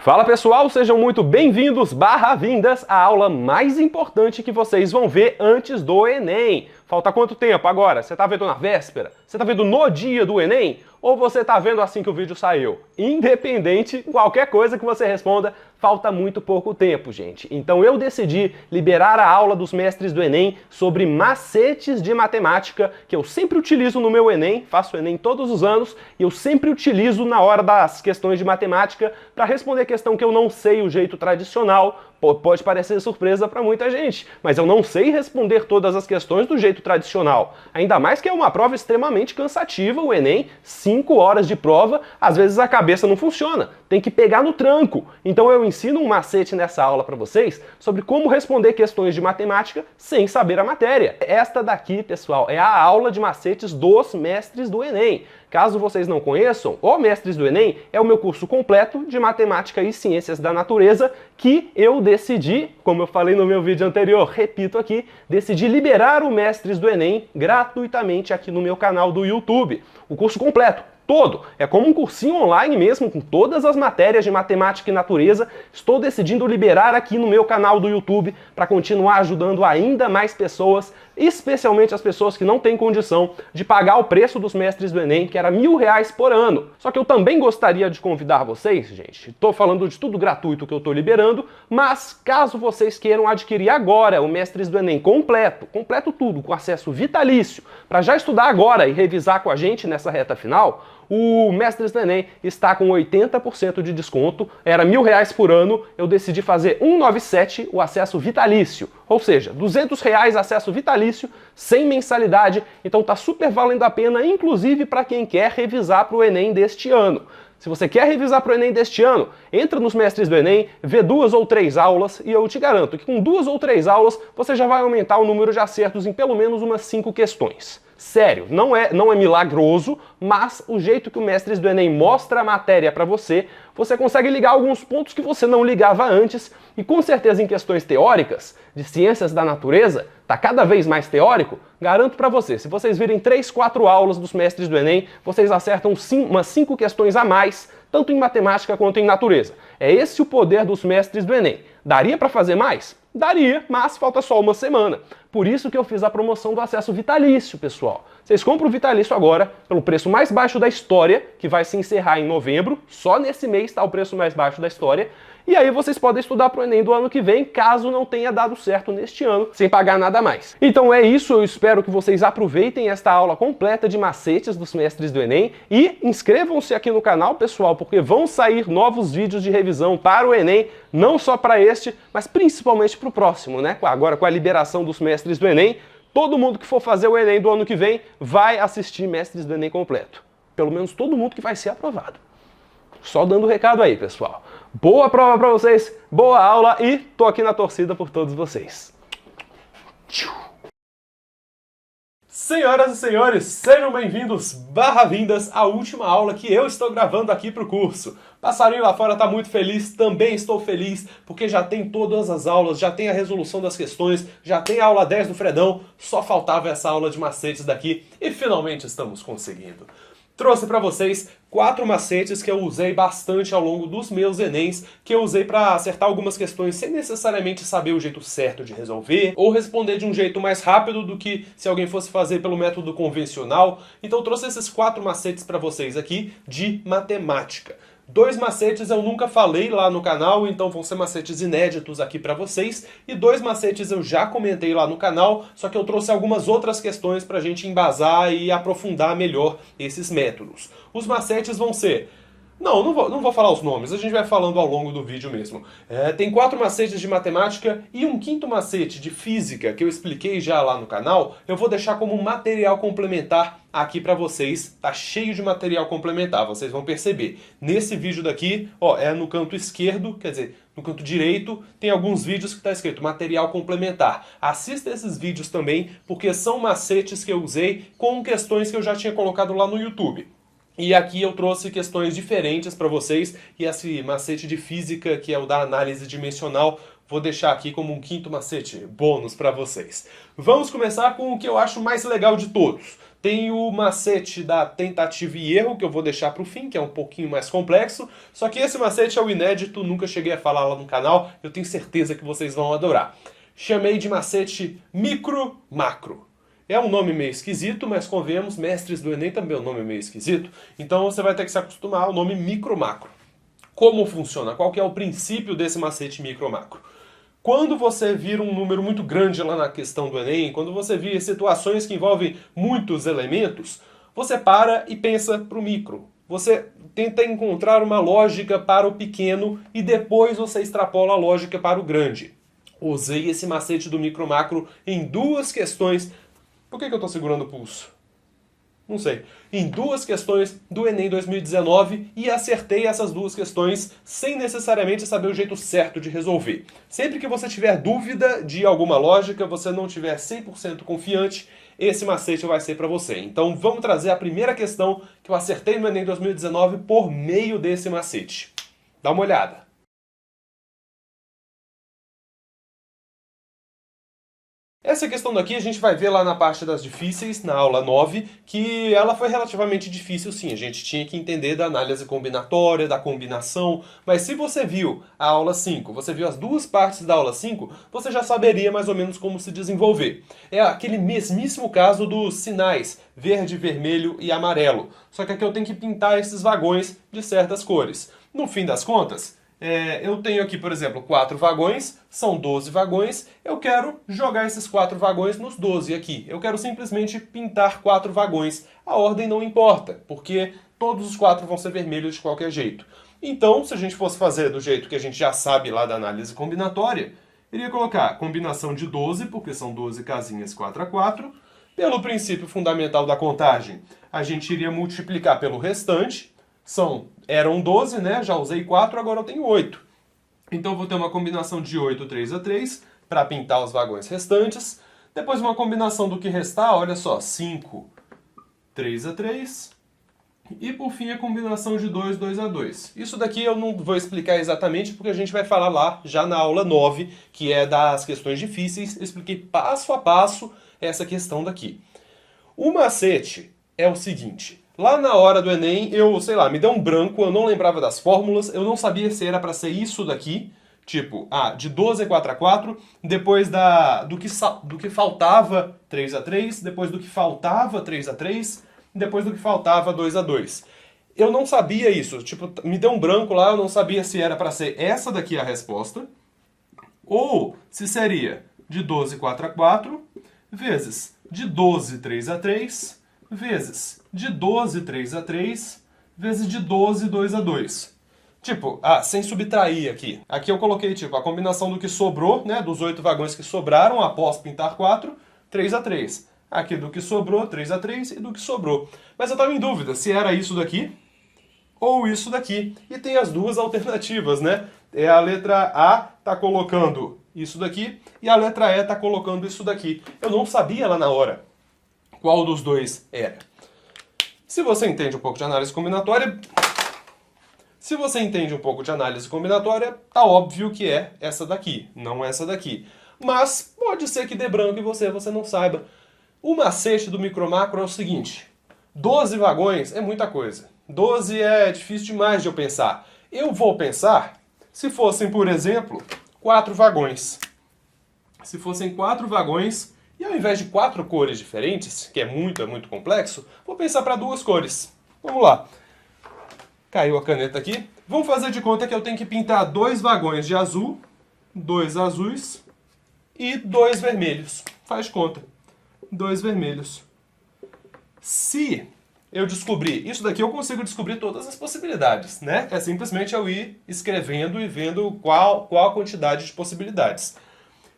Fala pessoal, sejam muito bem-vindos/vindas à aula mais importante que vocês vão ver antes do Enem. Falta quanto tempo agora? Você tá vendo na véspera? Você tá vendo no dia do Enem? Ou você tá vendo assim que o vídeo saiu? Independente, qualquer coisa que você responda, falta muito pouco tempo, gente. Então eu decidi liberar a aula dos mestres do Enem sobre macetes de matemática, que eu sempre utilizo no meu Enem, faço o Enem todos os anos, e eu sempre utilizo na hora das questões de matemática para responder questão que eu não sei o jeito tradicional. Pode parecer surpresa para muita gente, mas eu não sei responder todas as questões do jeito tradicional. Ainda mais que é uma prova extremamente cansativa, o Enem, 5 horas de prova, às vezes a cabeça não funciona, tem que pegar no tranco. Então eu ensino um macete nessa aula para vocês sobre como responder questões de matemática sem saber a matéria. Esta daqui, pessoal, é a aula de macetes dos mestres do Enem. Caso vocês não conheçam, o Mestres do Enem é o meu curso completo de Matemática e Ciências da Natureza que eu decidi, como eu falei no meu vídeo anterior, repito aqui, decidi liberar o Mestres do Enem gratuitamente aqui no meu canal do YouTube. O curso completo. Todo. É como um cursinho online mesmo, com todas as matérias de matemática e natureza. Estou decidindo liberar aqui no meu canal do YouTube para continuar ajudando ainda mais pessoas, especialmente as pessoas que não têm condição de pagar o preço dos mestres do Enem, que era R$1.000 por ano. Só que eu também gostaria de convidar vocês, gente, estou falando de tudo gratuito que eu estou liberando, mas caso vocês queiram adquirir agora o Mestres do Enem completo tudo, com acesso vitalício, para já estudar agora e revisar com a gente nessa reta final, o Mestres do Enem está com 80% de desconto, era R$1.000 por ano, eu decidi fazer 197 o acesso vitalício, ou seja, R$200 acesso vitalício, sem mensalidade, então tá super valendo a pena, inclusive para quem quer revisar para o Enem deste ano. Se você quer revisar para o Enem deste ano, entra nos Mestres do Enem, vê 2 ou 3 aulas e eu te garanto que com 2 ou 3 aulas você já vai aumentar o número de acertos em pelo menos umas 5 questões. Sério, não é milagroso, mas o jeito que o Mestres do Enem mostra a matéria para você, você consegue ligar alguns pontos que você não ligava antes e com certeza em questões teóricas, de ciências da natureza, tá cada vez mais teórico, garanto para você, se vocês virem 3, 4 aulas dos Mestres do Enem, vocês acertam umas 5 questões a mais, tanto em matemática quanto em natureza. É esse o poder dos Mestres do Enem. Daria para fazer mais? Daria, mas falta só uma semana. Por isso que eu fiz a promoção do acesso vitalício, pessoal. Vocês compram o vitalício agora pelo preço mais baixo da história, que vai se encerrar em novembro. Só nesse mês está o preço mais baixo da história. E aí vocês podem estudar para o Enem do ano que vem, caso não tenha dado certo neste ano, sem pagar nada mais. Então é isso, eu espero que vocês aproveitem esta aula completa de macetes dos mestres do Enem e inscrevam-se aqui no canal, pessoal, porque vão sair novos vídeos de revisão para o Enem, não só para este, mas principalmente para o próximo, né? Agora com a liberação dos mestres do Enem, todo mundo que for fazer o Enem do ano que vem vai assistir Mestres do Enem completo. Pelo menos todo mundo que vai ser aprovado. Só dando o recado aí, pessoal. Boa prova pra vocês, boa aula e tô aqui na torcida por todos vocês. Senhoras e senhores, sejam bem-vindos/vindas à última aula que eu estou gravando aqui pro curso. Passarinho lá fora tá muito feliz, também estou feliz, porque já tem todas as aulas, já tem a resolução das questões, já tem a aula 10 do Fredão, só faltava essa aula de macetes daqui e finalmente estamos conseguindo. Trouxe para vocês 4 macetes que eu usei bastante ao longo dos meus Enems, que eu usei para acertar algumas questões sem necessariamente saber o jeito certo de resolver, ou responder de um jeito mais rápido do que se alguém fosse fazer pelo método convencional. Então eu trouxe esses 4 macetes para vocês aqui de matemática. 2 macetes eu nunca falei lá no canal, então vão ser macetes inéditos aqui para vocês. E 2 macetes eu já comentei lá no canal, só que eu trouxe algumas outras questões para a gente embasar e aprofundar melhor esses métodos. Os macetes vão ser... Não vou falar os nomes, a gente vai falando ao longo do vídeo mesmo. Tem 4 macetes de matemática e um 5º macete de física que eu expliquei já lá no canal. Eu vou deixar como material complementar aqui pra vocês. Tá cheio de material complementar, vocês vão perceber. Nesse vídeo daqui, ó, é no canto esquerdo, quer dizer, no canto direito, tem alguns vídeos que tá escrito material complementar. Assista esses vídeos também, porque são macetes que eu usei com questões que eu já tinha colocado lá no YouTube. E aqui eu trouxe questões diferentes para vocês, e esse macete de física, que é o da análise dimensional, vou deixar aqui como um 5º macete bônus para vocês. Vamos começar com o que eu acho mais legal de todos. Tem o macete da tentativa e erro, que eu vou deixar para o fim, que é um pouquinho mais complexo. Só que esse macete é o inédito, nunca cheguei a falar lá no canal, eu tenho certeza que vocês vão adorar. Chamei de macete micro-macro. É um nome meio esquisito, mas convenhamos, mestres do Enem também é um nome meio esquisito, então você vai ter que se acostumar ao nome micro-macro. Como funciona? Qual que é o princípio desse macete micro-macro? Quando você vira um número muito grande lá na questão do Enem, quando você vê situações que envolvem muitos elementos, você para e pensa para o micro. Você tenta encontrar uma lógica para o pequeno e depois você extrapola a lógica para o grande. Usei esse macete do micro-macro em duas questões. Por que eu estou segurando o pulso? Não sei. Em duas questões do Enem 2019 e acertei essas duas questões sem necessariamente saber o jeito certo de resolver. Sempre que você tiver dúvida de alguma lógica, você não tiver 100% confiante, esse macete vai ser para você. Então vamos trazer a primeira questão que eu acertei no Enem 2019 por meio desse macete. Dá uma olhada. Essa questão daqui a gente vai ver lá na parte das difíceis, na aula 9, que ela foi relativamente difícil sim, a gente tinha que entender da análise combinatória, da combinação, mas se você viu a aula 5, você viu as duas partes da aula 5, você já saberia mais ou menos como se desenvolver. É aquele mesmíssimo caso dos sinais, verde, vermelho e amarelo, só que aqui eu tenho que pintar esses vagões de certas cores. No fim das contas, eu tenho aqui, por exemplo, 4 vagões, são 12 vagões, eu quero jogar esses 4 vagões nos 12 aqui. Eu quero simplesmente pintar 4 vagões. A ordem não importa, porque todos os 4 vão ser vermelhos de qualquer jeito. Então, se a gente fosse fazer do jeito que a gente já sabe lá da análise combinatória, iria colocar combinação de 12, porque são 12 casinhas 4 a 4. Pelo princípio fundamental da contagem, a gente iria multiplicar pelo restante. Eram 12, né? Já usei 4, agora eu tenho 8. Então eu vou ter uma combinação de 8, 3 a 3, para pintar os vagões restantes. Depois uma combinação do que restar, olha só, 5, 3 a 3. E por fim a combinação de 2, 2 a 2. Isso daqui eu não vou explicar exatamente, porque a gente vai falar lá já na aula 9, que é das questões difíceis. Eu expliquei passo a passo essa questão daqui. O macete é o seguinte... Lá na hora do Enem, me deu um branco, eu não lembrava das fórmulas, eu não sabia se era para ser isso daqui, tipo, de 12 a 4 a 4, depois do que faltava 3 a 3, depois do que faltava 3 a 3, depois do que faltava 2 a 2. Eu não sabia isso, tipo, me deu um branco lá, eu não sabia se era para ser essa daqui a resposta, ou se seria de 12 4 a 4, vezes de 12 3 a 3, vezes de 12 3 a 3, vezes de 12 2 a 2. Tipo, sem subtrair aqui. Aqui eu coloquei, tipo, a combinação do que sobrou, né, dos 8 vagões que sobraram após pintar 4, 3 a 3. Aqui do que sobrou, 3 a 3, e do que sobrou. Mas eu estava em dúvida se era isso daqui ou isso daqui. E tem as duas alternativas, né? A letra A tá colocando isso daqui e a letra E tá colocando isso daqui. Eu não sabia lá na hora qual dos dois era. Se você entende um pouco de análise combinatória, tá óbvio que é essa daqui, não essa daqui. Mas pode ser que dê branco em você não saiba. O macete do micro-macro é o seguinte: 12 vagões é muita coisa. 12 é difícil demais de eu pensar. Eu vou pensar se fossem, por exemplo, 4 vagões. Se fossem 4 vagões... E ao invés de 4 cores diferentes, que é muito complexo, vou pensar para 2 cores. Vamos lá. Caiu a caneta aqui. Vamos fazer de conta que eu tenho que pintar 2 vagões de azul, 2 azuis e 2 vermelhos. Faz de conta. 2 vermelhos. Se eu descobrir... Isso daqui eu consigo descobrir todas as possibilidades, né? É simplesmente eu ir escrevendo e vendo qual a quantidade de possibilidades.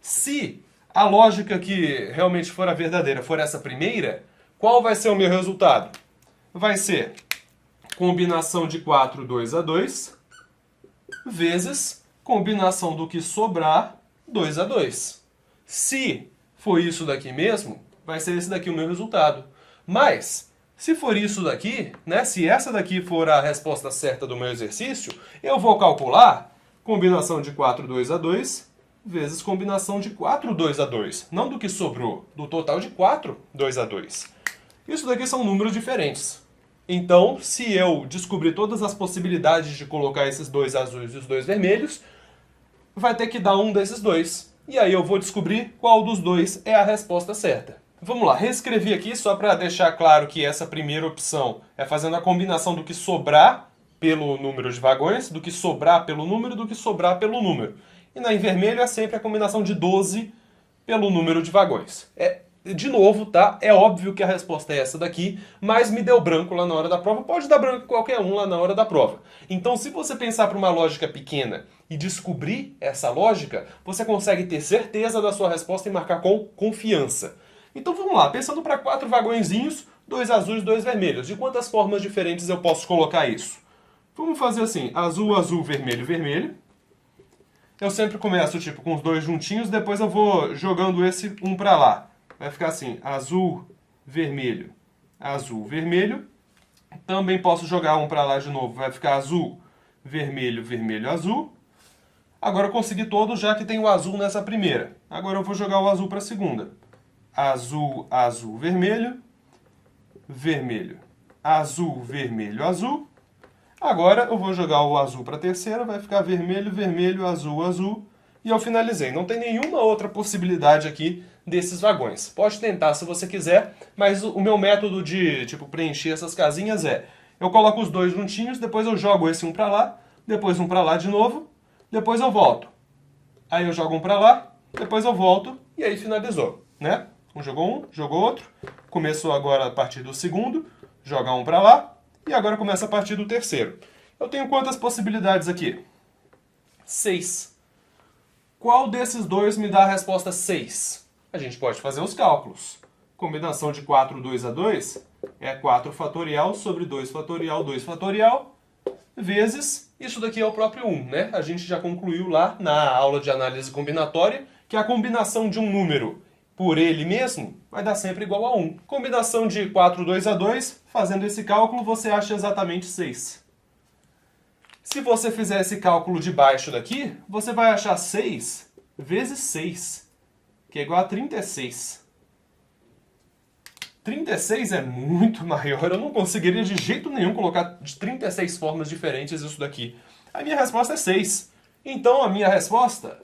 Se a lógica que realmente for a verdadeira for essa primeira, qual vai ser o meu resultado? Vai ser combinação de 4, 2 a 2, vezes combinação do que sobrar, 2 a 2. Se for isso daqui mesmo, vai ser esse daqui o meu resultado. Mas, se for isso daqui, né, se essa daqui for a resposta certa do meu exercício, eu vou calcular combinação de 4, 2 a 2, vezes combinação de 4, 2 a 2. Não do que sobrou, do total de 4, 2 a 2. Isso daqui são números diferentes. Então, se eu descobrir todas as possibilidades de colocar esses dois azuis e os dois vermelhos, vai ter que dar um desses dois. E aí eu vou descobrir qual dos dois é a resposta certa. Vamos lá, reescrevi aqui só para deixar claro que essa primeira opção é fazendo a combinação do que sobrar pelo número de vagões, do que sobrar pelo número, do que sobrar pelo número. E em vermelho é sempre a combinação de 12 pelo número de vagões. De novo, tá? É óbvio que a resposta é essa daqui, mas me deu branco lá na hora da prova. Pode dar branco em qualquer um lá na hora da prova. Então, se você pensar para uma lógica pequena e descobrir essa lógica, você consegue ter certeza da sua resposta e marcar com confiança. Então vamos lá, pensando para 4 vagõezinhos, 2 azuis e 2 vermelhos. De quantas formas diferentes eu posso colocar isso? Vamos fazer assim, azul, azul, vermelho, vermelho. Eu sempre começo tipo com os dois juntinhos, depois eu vou jogando esse um para lá. Vai ficar assim, azul, vermelho, azul, vermelho. Também posso jogar um para lá de novo, vai ficar azul, vermelho, vermelho, azul. Agora eu consegui todos, já que tem o azul nessa primeira. Agora eu vou jogar o azul para a segunda. Azul, azul, vermelho, vermelho, azul, vermelho, azul. Agora eu vou jogar o azul para a terceira, vai ficar vermelho, vermelho, azul, azul. E eu finalizei. Não tem nenhuma outra possibilidade aqui desses vagões. Pode tentar se você quiser, mas o meu método de preencher essas casinhas eu coloco os dois juntinhos, depois eu jogo esse um para lá, depois um para lá de novo, depois eu volto. Aí eu jogo um para lá, depois eu volto e aí finalizou, né? Um, jogou outro. Começou agora a partir do segundo, joga um para lá e agora começa a partir do terceiro. Eu tenho quantas possibilidades aqui? 6. Qual desses dois me dá a resposta 6? A gente pode fazer os cálculos. Combinação de 4, 2 a 2 é 4 fatorial sobre 2 fatorial, 2 fatorial, vezes, isso daqui é o próprio 1, né? A gente já concluiu lá na aula de análise combinatória que a combinação de um número por ele mesmo vai dar sempre igual a 1. Combinação de 4, 2 a 2, fazendo esse cálculo, você acha exatamente 6. Se você fizer esse cálculo de baixo daqui, você vai achar 6 vezes 6, que é igual a 36. 36 é muito maior, eu não conseguiria de jeito nenhum colocar de 36 formas diferentes isso daqui. A minha resposta é 6. Então a minha resposta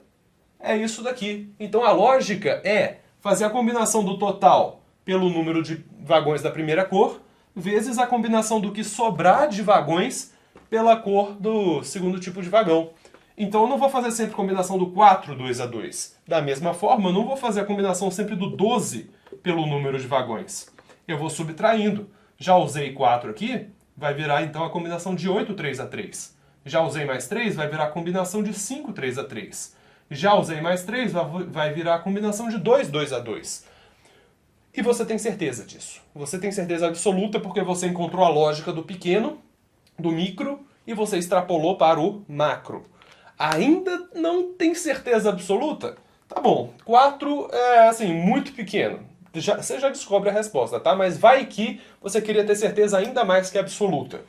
é isso daqui. Então a lógica é fazer a combinação do total pelo número de vagões da primeira cor, vezes a combinação do que sobrar de vagões pela cor do segundo tipo de vagão. Então eu não vou fazer sempre a combinação do 4, 2 a 2. Da mesma forma, eu não vou fazer a combinação sempre do 12 pelo número de vagões. Eu vou subtraindo. Já usei 4 aqui, vai virar então a combinação de 8, 3 a 3. Já usei mais 3, vai virar a combinação de 5, 3 a 3. Já usei mais 3, vai virar a combinação de 2, 2 a 2. E você tem certeza disso. Você tem certeza absoluta porque você encontrou a lógica do pequeno, do micro, e você extrapolou para o macro. Ainda não tem certeza absoluta? Tá bom, 4 é assim, muito pequeno. Você já descobre a resposta, tá? Mas vai que você queria ter certeza ainda mais que absoluta.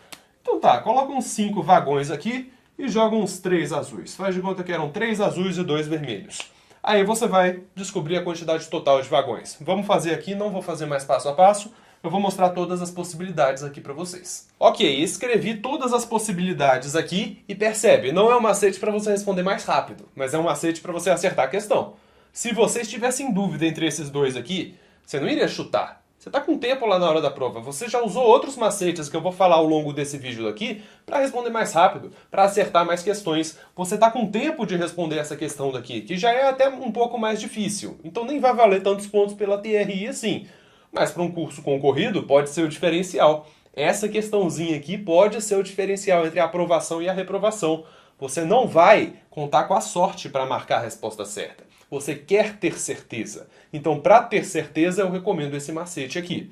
Então tá, coloca uns 5 vagões aqui e joga uns 3 azuis. Faz de conta que eram 3 azuis e 2 vermelhos. Aí você vai descobrir a quantidade total de vagões. Vamos fazer aqui, não vou fazer mais passo a passo. Eu vou mostrar todas as possibilidades aqui para vocês. Ok, escrevi todas as possibilidades aqui e percebe, não é um macete para você responder mais rápido, mas é um macete para você acertar a questão. Se você estivesse em dúvida entre esses dois aqui, você não iria chutar. Você está com tempo lá na hora da prova. Você já usou outros macetes que eu vou falar ao longo desse vídeo aqui para responder mais rápido, para acertar mais questões. Você está com tempo de responder essa questão daqui, que já é até um pouco mais difícil. Então nem vai valer tantos pontos pela TRI assim. Mas para um curso concorrido pode ser o diferencial. Essa questãozinha aqui pode ser o diferencial entre a aprovação e a reprovação. Você não vai contar com a sorte para marcar a resposta certa. Você quer ter certeza. Então, para ter certeza, eu recomendo esse macete aqui.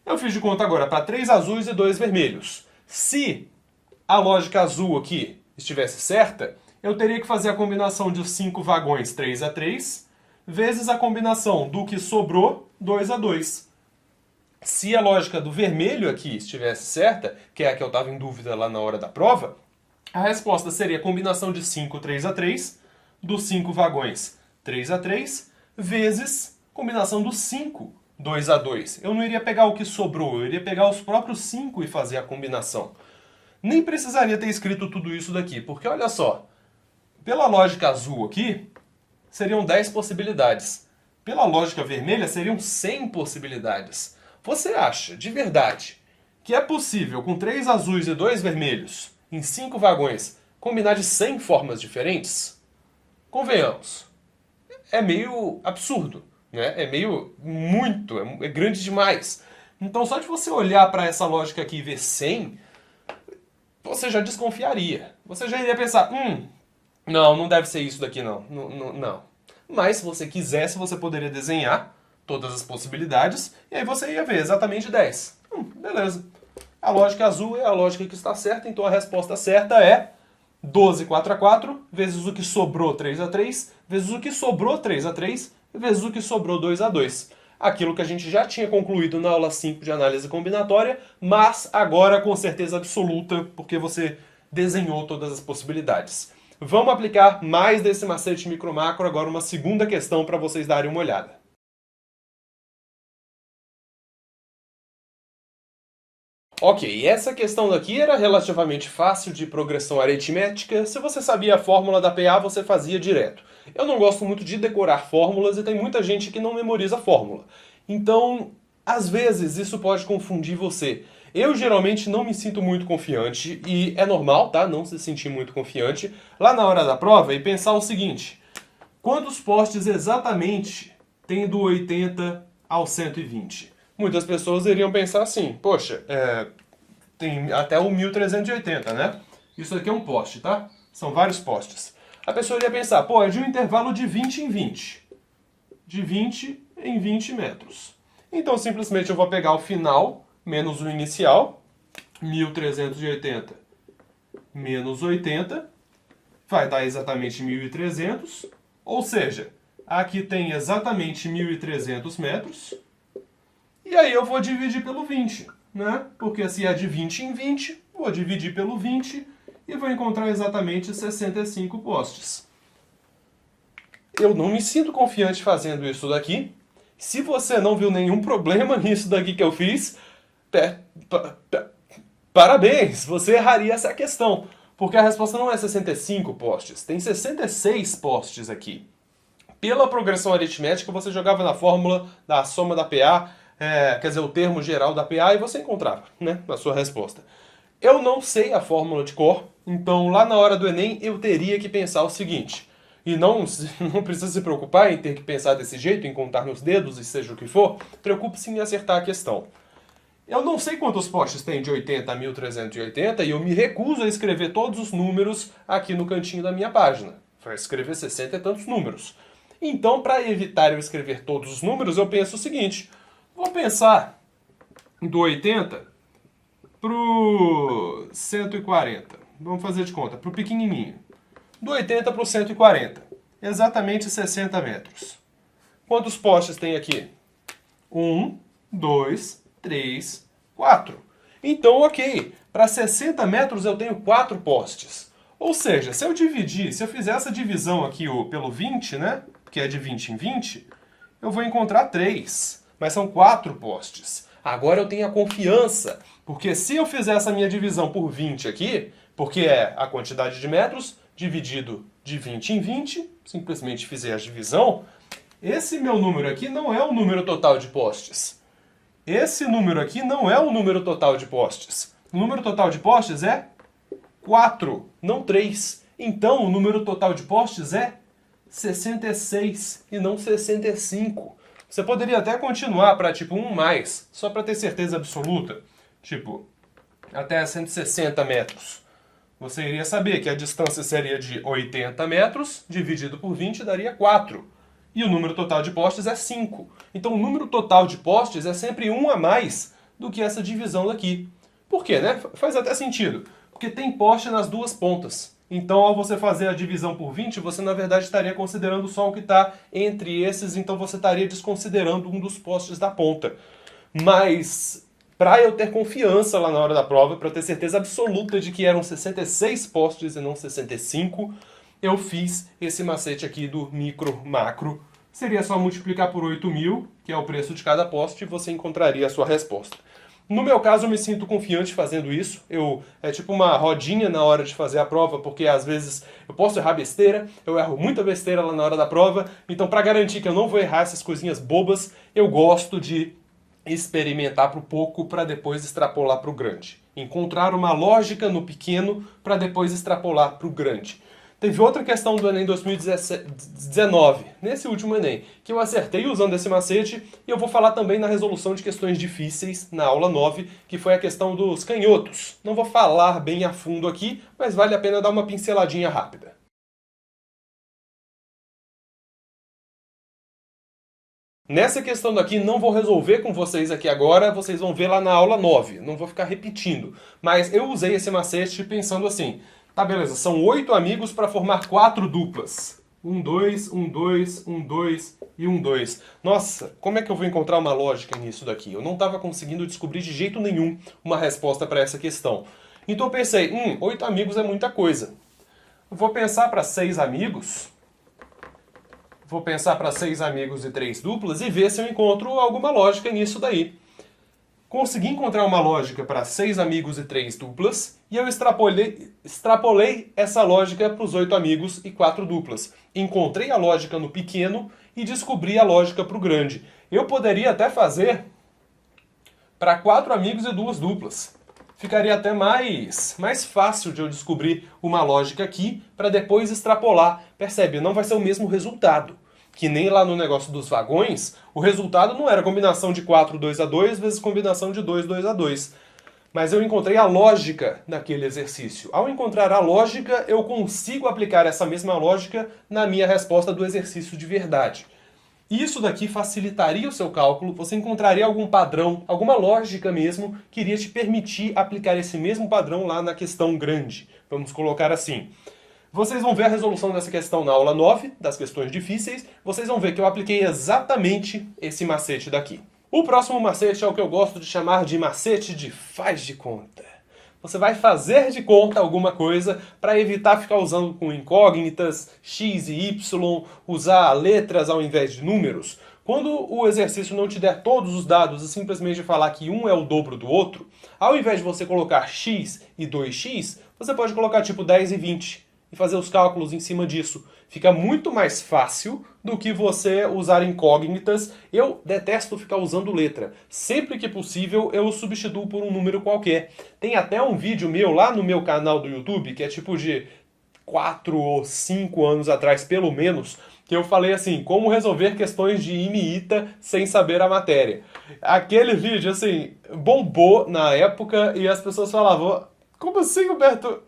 Eu fiz de conta agora para 3 azuis e 2 vermelhos. Se a lógica azul aqui estivesse certa, eu teria que fazer a combinação de 5 vagões 3 a 3, vezes a combinação do que sobrou 2 a 2. Se a lógica do vermelho aqui estivesse certa, que é a que eu estava em dúvida lá na hora da prova, a resposta seria a combinação de 5, 3 a 3, dos 5 vagões 3 a 3, vezes combinação dos 5 2 a 2. Eu não iria pegar o que sobrou, eu iria pegar os próprios 5 e fazer a combinação. Nem precisaria ter escrito tudo isso daqui, porque olha só, pela lógica azul aqui, seriam 10 possibilidades. Pela lógica vermelha, seriam 100 possibilidades. Você acha, de verdade, que é possível, com 3 azuis e 2 vermelhos, em 5 vagões, combinar de 100 formas diferentes? Convenhamos, é meio absurdo, né? É meio muito, é grande demais. Então só de você olhar para essa lógica aqui e ver 100, você já desconfiaria. Você já iria pensar, não deve ser isso daqui não. Não. Mas se você quisesse, você poderia desenhar todas as possibilidades e aí você ia ver exatamente 10. Beleza. A lógica azul é a lógica que está certa, então a resposta certa é 12 4 a 4 vezes o que sobrou 3 a 3 vezes o que sobrou 3 a 3 vezes o que sobrou 2 a 2. Aquilo que a gente já tinha concluído na aula 5 de análise combinatória, mas agora com certeza absoluta, porque você desenhou todas as possibilidades. Vamos aplicar mais desse macete micro-macro, agora uma segunda questão para vocês darem uma olhada. Ok, essa questão daqui era relativamente fácil de progressão aritmética. Se você sabia a fórmula da PA, você fazia direto. Eu não gosto muito de decorar fórmulas e tem muita gente que não memoriza a fórmula. Então, às vezes, isso pode confundir você. Eu geralmente não me sinto muito confiante e é normal, tá? Não se sentir muito confiante lá na hora da prova e pensar o seguinte: quantos postes exatamente tem do 80 ao 120? Muitas pessoas iriam pensar assim, poxa, tem até o 1380, né? Isso aqui é um poste, tá? São vários postes. A pessoa iria pensar, pô, é de um intervalo de 20 em 20. De 20 em 20 metros. Então, simplesmente eu vou pegar o final menos o inicial, 1380 menos 80, vai dar exatamente 1300, ou seja, aqui tem exatamente 1300 metros, e aí eu vou dividir pelo 20, né? Porque se é de 20 em 20, vou dividir pelo 20 e vou encontrar exatamente 65 postes. Eu não me sinto confiante fazendo isso daqui. Se você não viu nenhum problema nisso daqui que eu fiz, parabéns, você erraria essa questão. Porque a resposta não é 65 postes, tem 66 postes aqui. Pela progressão aritmética, você jogava na fórmula da soma da PA, quer dizer, o termo geral da PA, e você encontrava, né, a sua resposta. Eu não sei a fórmula de cor, então lá na hora do Enem eu teria que pensar o seguinte, e não precisa se preocupar em ter que pensar desse jeito, em contar nos dedos e seja o que for, preocupe-se em acertar a questão. Eu não sei quantos postes tem de 80 a 1380 e eu me recuso a escrever todos os números aqui no cantinho da minha página. Vai escrever 60 e tantos números. Então, para evitar eu escrever todos os números, eu penso o seguinte, vou pensar do 80 pro 140. Vamos fazer de conta, pro pequenininho. Do 80 pro 140. Exatamente 60 metros. Quantos postes tem aqui? 1, 2, 3, 4. Então, ok. Para 60 metros eu tenho 4 postes. Ou seja, se eu fizer essa divisão aqui pelo 20, né? Que é de 20 em 20, eu vou encontrar 3. Mas são 4 postes. Agora eu tenho a confiança, porque se eu fizer essa minha divisão por 20 aqui, porque é a quantidade de metros dividido de 20 em 20, simplesmente fizer a divisão, esse meu número aqui não é o número total de postes. Esse número aqui não é o número total de postes. O número total de postes é 4, não 3. Então o número total de postes é 66 e não 65. Você poderia até continuar para tipo 1 mais, só para ter certeza absoluta. Tipo, até 160 metros. Você iria saber que a distância seria de 80 metros, dividido por 20 daria 4. E o número total de postes é 5. Então o número total de postes é sempre 1 a mais do que essa divisão daqui. Por quê, né? Faz até sentido. Porque tem poste nas duas pontas. Então, ao você fazer a divisão por 20, você na verdade estaria considerando só o que está entre esses, então você estaria desconsiderando um dos postes da ponta. Mas, para eu ter confiança lá na hora da prova, para eu ter certeza absoluta de que eram 66 postes e não 65, eu fiz esse macete aqui do micro-macro seria só multiplicar por 8.000, que é o preço de cada poste, e você encontraria a sua resposta. No meu caso, eu me sinto confiante fazendo isso. É tipo uma rodinha na hora de fazer a prova, porque às vezes eu posso errar besteira, eu erro muita besteira lá na hora da prova, então para garantir que eu não vou errar essas coisinhas bobas, eu gosto de experimentar pro pouco para depois extrapolar pro grande. Encontrar uma lógica no pequeno para depois extrapolar pro grande. Teve outra questão do Enem 2019, nesse último Enem, que eu acertei usando esse macete, e eu vou falar também na resolução de questões difíceis, na aula 9, que foi a questão dos canhotos. Não vou falar bem a fundo aqui, mas vale a pena dar uma pinceladinha rápida. Nessa questão daqui, não vou resolver com vocês aqui agora, vocês vão ver lá na aula 9, não vou ficar repetindo. Mas eu usei esse macete pensando assim, tá, beleza, são 8 amigos para formar 4 duplas. 1, 2, 1, 2, 1, 2 e 1, 2. Nossa, como é que eu vou encontrar uma lógica nisso daqui? Eu não estava conseguindo descobrir de jeito nenhum uma resposta para essa questão. Então eu pensei, 8 amigos é muita coisa. Vou pensar para 6 amigos... Vou pensar para 6 amigos e 3 duplas e ver se eu encontro alguma lógica nisso daí. Consegui encontrar uma lógica para 6 amigos e 3 duplas e eu extrapolei essa lógica para os 8 amigos e 4 duplas. Encontrei a lógica no pequeno e descobri a lógica para o grande. Eu poderia até fazer para 4 amigos e 2 duplas. Ficaria até mais fácil de eu descobrir uma lógica aqui para depois extrapolar. Percebe? Não vai ser o mesmo resultado. Que nem lá no negócio dos vagões, o resultado não era combinação de 4, 2 a 2 vezes combinação de 2, 2 a 2. Mas eu encontrei a lógica naquele exercício. Ao encontrar a lógica, eu consigo aplicar essa mesma lógica na minha resposta do exercício de verdade. Isso daqui facilitaria o seu cálculo, você encontraria algum padrão, alguma lógica mesmo, que iria te permitir aplicar esse mesmo padrão lá na questão grande. Vamos colocar assim. Vocês vão ver a resolução dessa questão na aula 9, das questões difíceis. Vocês vão ver que eu apliquei exatamente esse macete daqui. O próximo macete é o que eu gosto de chamar de macete de faz de conta. Você vai fazer de conta alguma coisa para evitar ficar usando com incógnitas, x e y, usar letras ao invés de números. Quando o exercício não te der todos os dados e simplesmente falar que um é o dobro do outro, ao invés de você colocar x e 2x, você pode colocar tipo 10 e 20 e fazer os cálculos em cima disso. Fica muito mais fácil do que você usar incógnitas. Eu detesto ficar usando letra. Sempre que possível, eu substituo por um número qualquer. Tem até um vídeo meu lá no meu canal do YouTube, que é tipo de 4 ou 5 anos atrás, pelo menos, que eu falei assim, como resolver questões de IME e ITA sem saber a matéria. Aquele vídeo, assim, bombou na época e as pessoas falavam, como assim, Roberto?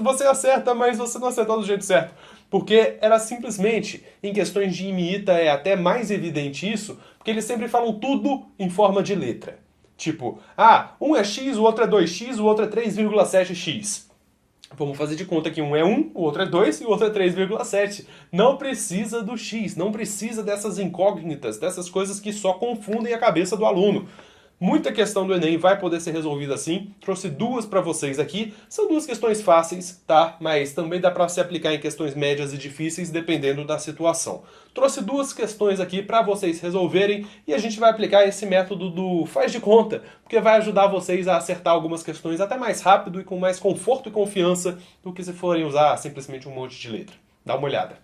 Você acerta, mas você não acertou do jeito certo. Porque era simplesmente, em questões de IME e ITA é até mais evidente isso, porque eles sempre falam tudo em forma de letra. Tipo, um é x, o outro é 2x, o outro é 3,7x. Vamos fazer de conta que um é 1, o outro é 2 e o outro é 3,7. Não precisa do x, não precisa dessas incógnitas, dessas coisas que só confundem a cabeça do aluno. Muita questão do Enem vai poder ser resolvida assim. Trouxe duas para vocês aqui. São duas questões fáceis, tá? Mas também dá para se aplicar em questões médias e difíceis, dependendo da situação. Trouxe duas questões aqui para vocês resolverem e a gente vai aplicar esse método do faz de conta, porque vai ajudar vocês a acertar algumas questões até mais rápido e com mais conforto e confiança do que se forem usar simplesmente um monte de letra. Dá uma olhada.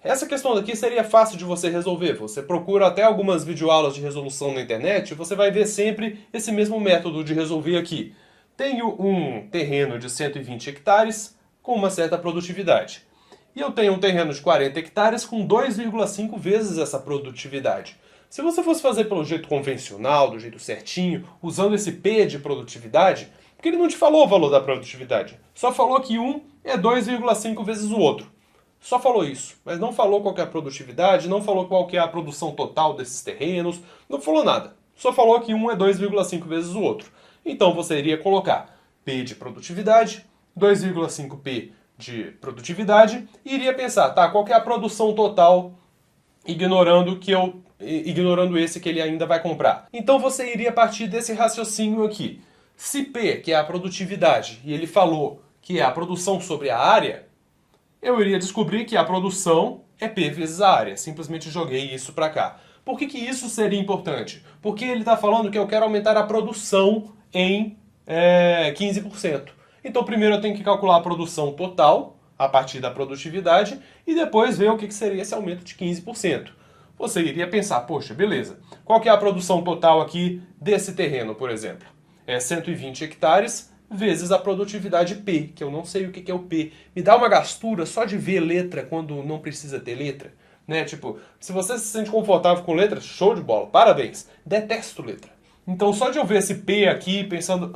Essa questão daqui seria fácil de você resolver. Você procura até algumas videoaulas de resolução na internet e você vai ver sempre esse mesmo método de resolver aqui. Tenho um terreno de 120 hectares com uma certa produtividade. E eu tenho um terreno de 40 hectares com 2,5 vezes essa produtividade. Se você fosse fazer pelo jeito convencional, do jeito certinho, usando esse P de produtividade, porque ele não te falou o valor da produtividade, só falou que um é 2,5 vezes o outro. Só falou isso, mas não falou qual que é a produtividade, não falou qual que é a produção total desses terrenos, não falou nada. Só falou que um é 2,5 vezes o outro. Então você iria colocar P de produtividade, 2,5P de produtividade, e iria pensar, tá, qual que é a produção total, ignorando esse que ele ainda vai comprar. Então você iria partir desse raciocínio aqui. Se P, que é a produtividade, e ele falou que é a produção sobre a área, eu iria descobrir que a produção é P vezes a área. Simplesmente joguei isso para cá. Por que isso seria importante? Porque ele está falando que eu quero aumentar a produção em 15%. Então primeiro eu tenho que calcular a produção total, a partir da produtividade, e depois ver o que seria esse aumento de 15%. Você iria pensar, poxa, beleza, qual que é a produção total aqui desse terreno, por exemplo? É 120 hectares vezes a produtividade P, que eu não sei o que é o P. Me dá uma gastura só de ver letra quando não precisa ter letra. Né? Tipo, se você se sente confortável com letra, show de bola, parabéns. Detesto letra. Então só de eu ver esse P aqui, pensando,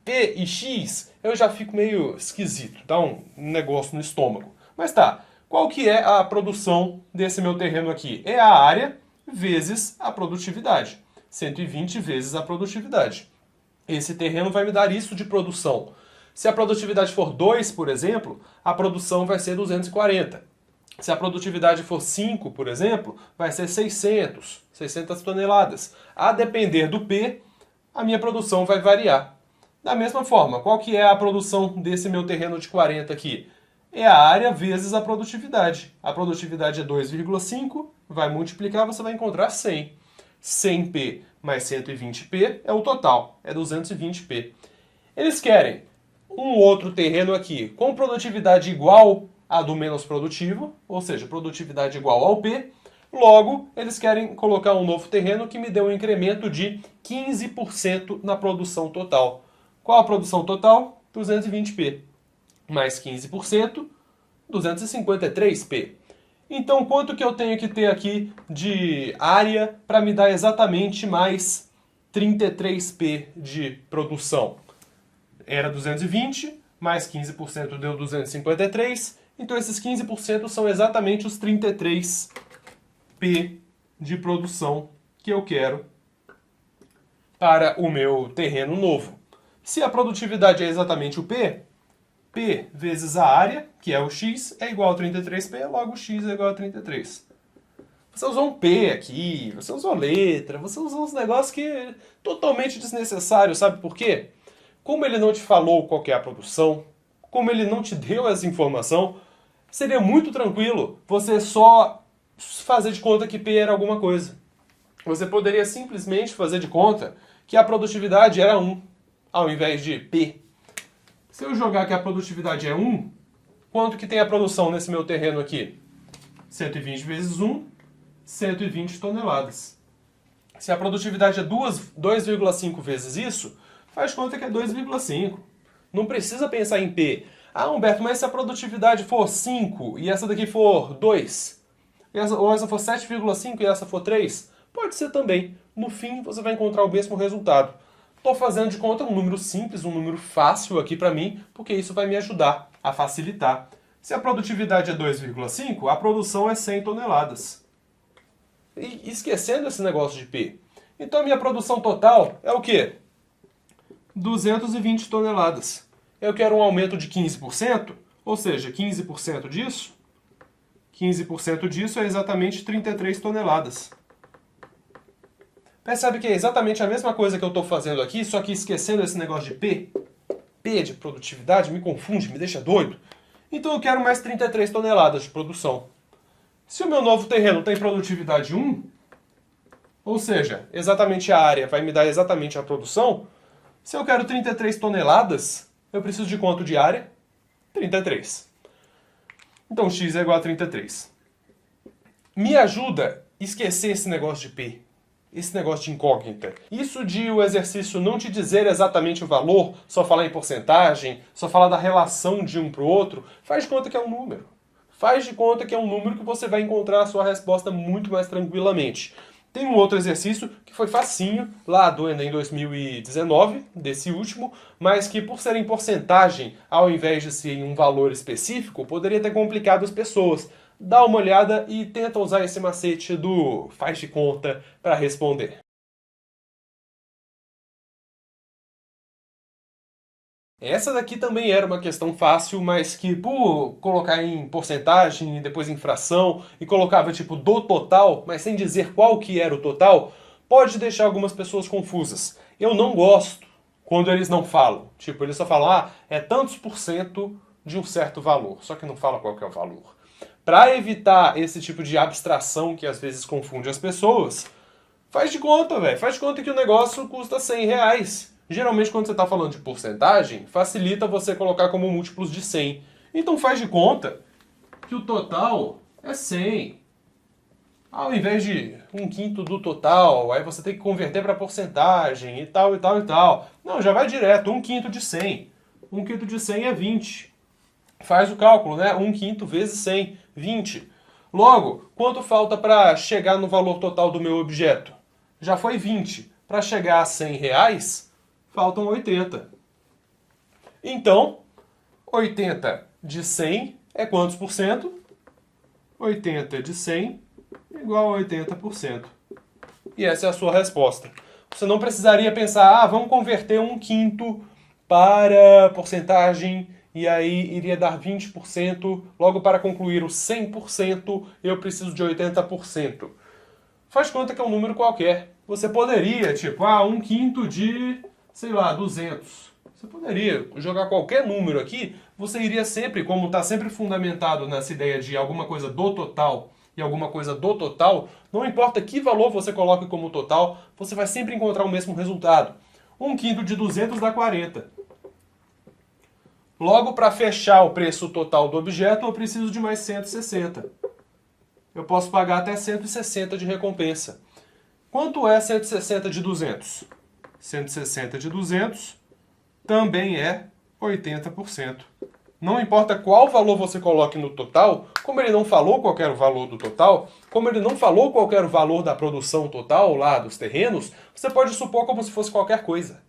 P e X, eu já fico meio esquisito, dá um negócio no estômago. Mas tá, qual que é a produção desse meu terreno aqui? É a área vezes a produtividade. 120 vezes a produtividade. Esse terreno vai me dar isso de produção. Se a produtividade for 2, por exemplo, a produção vai ser 240. Se a produtividade for 5, por exemplo, vai ser 600 toneladas. A depender do P, a minha produção vai variar. Da mesma forma, qual que é a produção desse meu terreno de 40 aqui? É a área vezes a produtividade. A produtividade é 2,5, vai multiplicar, você vai encontrar 100. 100P mais 120P é o total, é 220P. Eles querem um outro terreno aqui com produtividade igual a do menos produtivo, ou seja, produtividade igual ao P. Logo, eles querem colocar um novo terreno que me dê um incremento de 15% na produção total. Qual a produção total? 220P. Mais 15%, 253P. Então, quanto que eu tenho que ter aqui de área para me dar exatamente mais 33P de produção? Era 220, mais 15% deu 253. Então, esses 15% são exatamente os 33P de produção que eu quero para o meu terreno novo. Se a produtividade é exatamente o P, P vezes a área, que é o X, é igual a 33P, logo X é igual a 33. Você usou um P aqui, você usou letra, você usou uns negócios que é totalmente desnecessário, sabe por quê? Como ele não te falou qual que é a produção, como ele não te deu essa informação, seria muito tranquilo você só fazer de conta que P era alguma coisa. Você poderia simplesmente fazer de conta que a produtividade era 1, ao invés de P. Se eu jogar que a produtividade é 1, quanto que tem a produção nesse meu terreno aqui? 120 vezes 1, 120 toneladas. Se a produtividade é 2,5 vezes isso, faz conta que é 2,5. Não precisa pensar em P. Ah, Humberto, mas se a produtividade for 5 e essa daqui for 2, ou essa for 7,5 e essa for 3, pode ser também. No fim, você vai encontrar o mesmo resultado. Estou fazendo de conta um número simples, um número fácil aqui para mim, porque isso vai me ajudar a facilitar. Se a produtividade é 2,5, a produção é 100 toneladas. E esquecendo esse negócio de P. Então a minha produção total é o quê? 220 toneladas. Eu quero um aumento de 15%, ou seja, 15% disso é exatamente 33 toneladas. Percebe que é exatamente a mesma coisa que eu estou fazendo aqui, só que esquecendo esse negócio de P. P de produtividade me confunde, me deixa doido. Então eu quero mais 33 toneladas de produção. Se o meu novo terreno tem produtividade 1, ou seja, exatamente a área vai me dar exatamente a produção, se eu quero 33 toneladas, eu preciso de quanto de área? 33. Então x é igual a 33. Me ajuda a esquecer esse negócio de P. Esse negócio de incógnita. Isso de o exercício não te dizer exatamente o valor, só falar em porcentagem, só falar da relação de um para o outro, faz de conta que é um número. Faz de conta que é um número que você vai encontrar a sua resposta muito mais tranquilamente. Tem um outro exercício que foi facinho, lá do Enem 2019, desse último, mas que por ser em porcentagem, ao invés de ser em um valor específico, poderia ter complicado as pessoas. Dá uma olhada e tenta usar esse macete do faz de conta para responder. Essa daqui também era uma questão fácil, mas que por colocar em porcentagem e depois em fração e colocava tipo do total, mas sem dizer qual que era o total, pode deixar algumas pessoas confusas. Eu não gosto quando eles não falam. Tipo, eles só falam, é tantos por cento de um certo valor, só que não fala qual que é o valor. Para evitar esse tipo de abstração que às vezes confunde as pessoas, faz de conta, velho. Faz de conta que o negócio custa R$ 100. Geralmente, quando você está falando de porcentagem, facilita você colocar como múltiplos de 100. Então faz de conta que o total é 100. Ao invés de 1/5 do total, aí você tem que converter para porcentagem e tal, e tal, e tal. Não, já vai direto, 1/5 de 100. 1/5 de 100 é 20. Faz o cálculo, né? 1/5 vezes 100, 20. Logo, quanto falta para chegar no valor total do meu objeto? Já foi 20. Para chegar a R$ 100, faltam 80. Então, 80 de 100 é quantos por cento? 80 de 100 igual a 80%. E essa é a sua resposta. Você não precisaria pensar, vamos converter 1/5 para porcentagem e aí iria dar 20%. Logo, para concluir o 100%, eu preciso de 80%. Faz conta que é um número qualquer. Você poderia, tipo, 1/5 de, sei lá, 200. Você poderia jogar qualquer número aqui, você iria sempre, como está sempre fundamentado nessa ideia de alguma coisa do total e alguma coisa do total, não importa que valor você coloque como total, você vai sempre encontrar o mesmo resultado. 1/5 de 200 dá 40. Logo, para fechar o preço total do objeto, eu preciso de mais 160. Eu posso pagar até 160 de recompensa. Quanto é 160 de 200? 160 de 200 também é 80%. Não importa qual valor você coloque no total, como ele não falou qual era o valor do total, como ele não falou qual era o valor da produção total lá dos terrenos, você pode supor como se fosse qualquer coisa.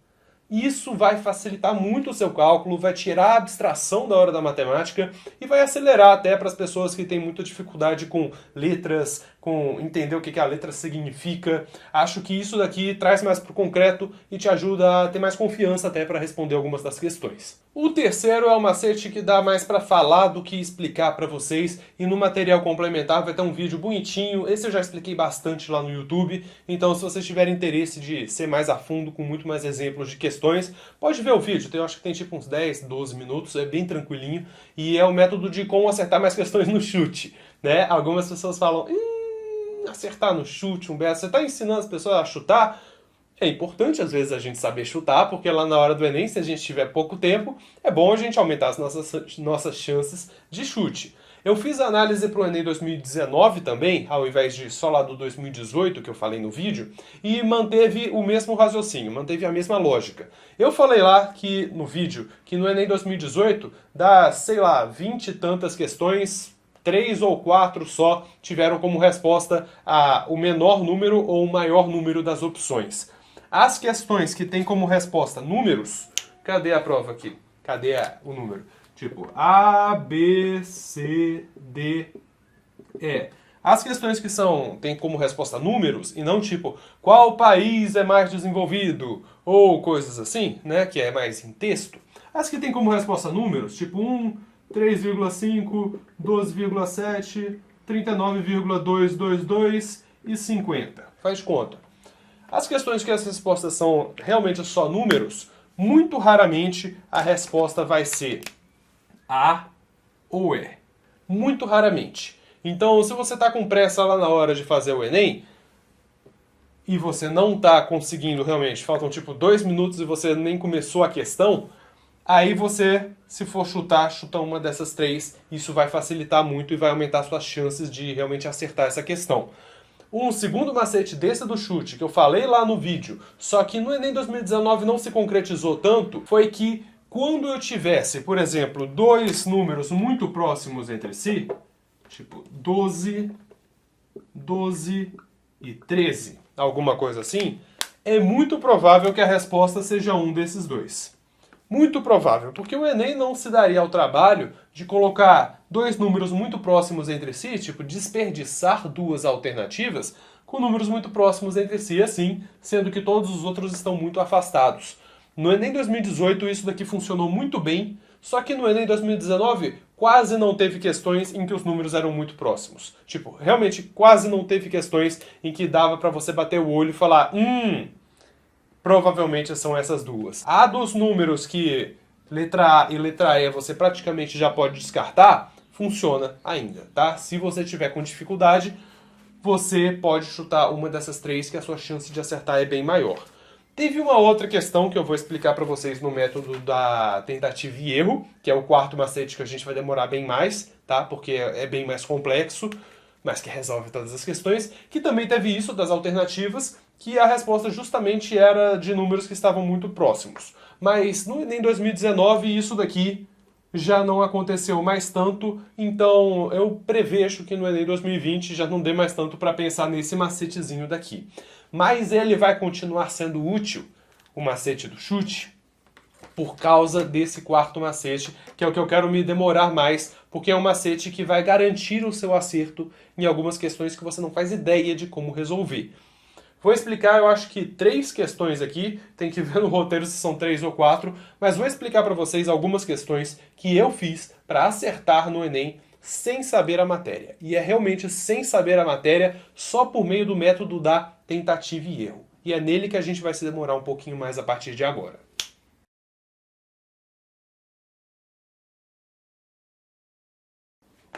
Isso vai facilitar muito o seu cálculo, vai tirar a abstração da hora da matemática e vai acelerar até para as pessoas que têm muita dificuldade com letras, com entender o que a letra significa. Acho que isso daqui traz mais para o concreto e te ajuda a ter mais confiança até para responder algumas das questões. O terceiro é o macete que dá mais para falar do que explicar para vocês, e no material complementar vai ter um vídeo bonitinho. Esse eu já expliquei bastante lá no YouTube, então se vocês tiverem interesse de ser mais a fundo, com muito mais exemplos de questões, pode ver o vídeo. Eu acho que tem tipo uns 10, 12 minutos, é bem tranquilinho, e é o método de como acertar mais questões no chute, né? Algumas pessoas falam, acertar no chute, Humberto, você está ensinando as pessoas a chutar? É importante, às vezes, a gente saber chutar, porque lá na hora do Enem, se a gente tiver pouco tempo, é bom a gente aumentar as nossas chances de chute. Eu fiz a análise para o Enem 2019 também, ao invés de só lá do 2018, que eu falei no vídeo, e manteve o mesmo raciocínio, manteve a mesma lógica. Eu falei lá que, no vídeo, que no Enem 2018 dá, sei lá, 20 e tantas questões, 3 ou 4 só tiveram como resposta o menor número ou o maior número das opções. As questões que têm como resposta números, cadê a prova aqui? Cadê o número? Tipo A, B, C, D, E. As questões que têm como resposta números e não tipo qual país é mais desenvolvido ou coisas assim, né, que é mais em texto. As que têm como resposta números, tipo 1, 3,5, 12,7, 39,222 e 50. Faz de conta. As questões que as respostas são realmente só números, muito raramente a resposta vai ser A ou E. Muito raramente. Então, se você está com pressa lá na hora de fazer o Enem, e você não está conseguindo realmente, faltam tipo 2 minutos e você nem começou a questão, aí você, se for chutar, chuta uma dessas 3. Isso vai facilitar muito e vai aumentar suas chances de realmente acertar essa questão. Um segundo macete desse do chute, que eu falei lá no vídeo, só que no Enem 2019 não se concretizou tanto, foi que quando eu tivesse, por exemplo, 2 números muito próximos entre si, tipo 12 e 13, alguma coisa assim, é muito provável que a resposta seja um desses 2. Muito provável, porque o Enem não se daria ao trabalho de colocar 2 números muito próximos entre si, tipo desperdiçar 2 alternativas, com números muito próximos entre si, assim, sendo que todos os outros estão muito afastados. No Enem 2018 isso daqui funcionou muito bem, só que no Enem 2019 quase não teve questões em que os números eram muito próximos. Tipo, realmente quase não teve questões em que dava pra você bater o olho e falar, provavelmente são essas 2. A dos números que letra A e letra E você praticamente já pode descartar, funciona ainda, tá? Se você tiver com dificuldade, você pode chutar uma dessas três que a sua chance de acertar é bem maior. Teve uma outra questão que eu vou explicar para vocês no método da tentativa e erro, que é o quarto macete que a gente vai demorar bem mais, tá? Porque é bem mais complexo, mas que resolve todas as questões, que também teve isso das alternativas, que a resposta justamente era de números que estavam muito próximos. Mas no Enem 2019 isso daqui já não aconteceu mais tanto, então eu prevejo que no Enem 2020 já não dê mais tanto para pensar nesse macetezinho daqui. Mas ele vai continuar sendo útil, o macete do chute, por causa desse quarto macete, que é o que eu quero me demorar mais, porque é um macete que vai garantir o seu acerto em algumas questões que você não faz ideia de como resolver. Vou explicar, eu acho que 3 questões aqui, tem que ver no roteiro se são 3 ou 4, mas vou explicar para vocês algumas questões que eu fiz para acertar no Enem sem saber a matéria. E é realmente sem saber a matéria, só por meio do método da tentativa e erro. E é nele que a gente vai se demorar um pouquinho mais a partir de agora.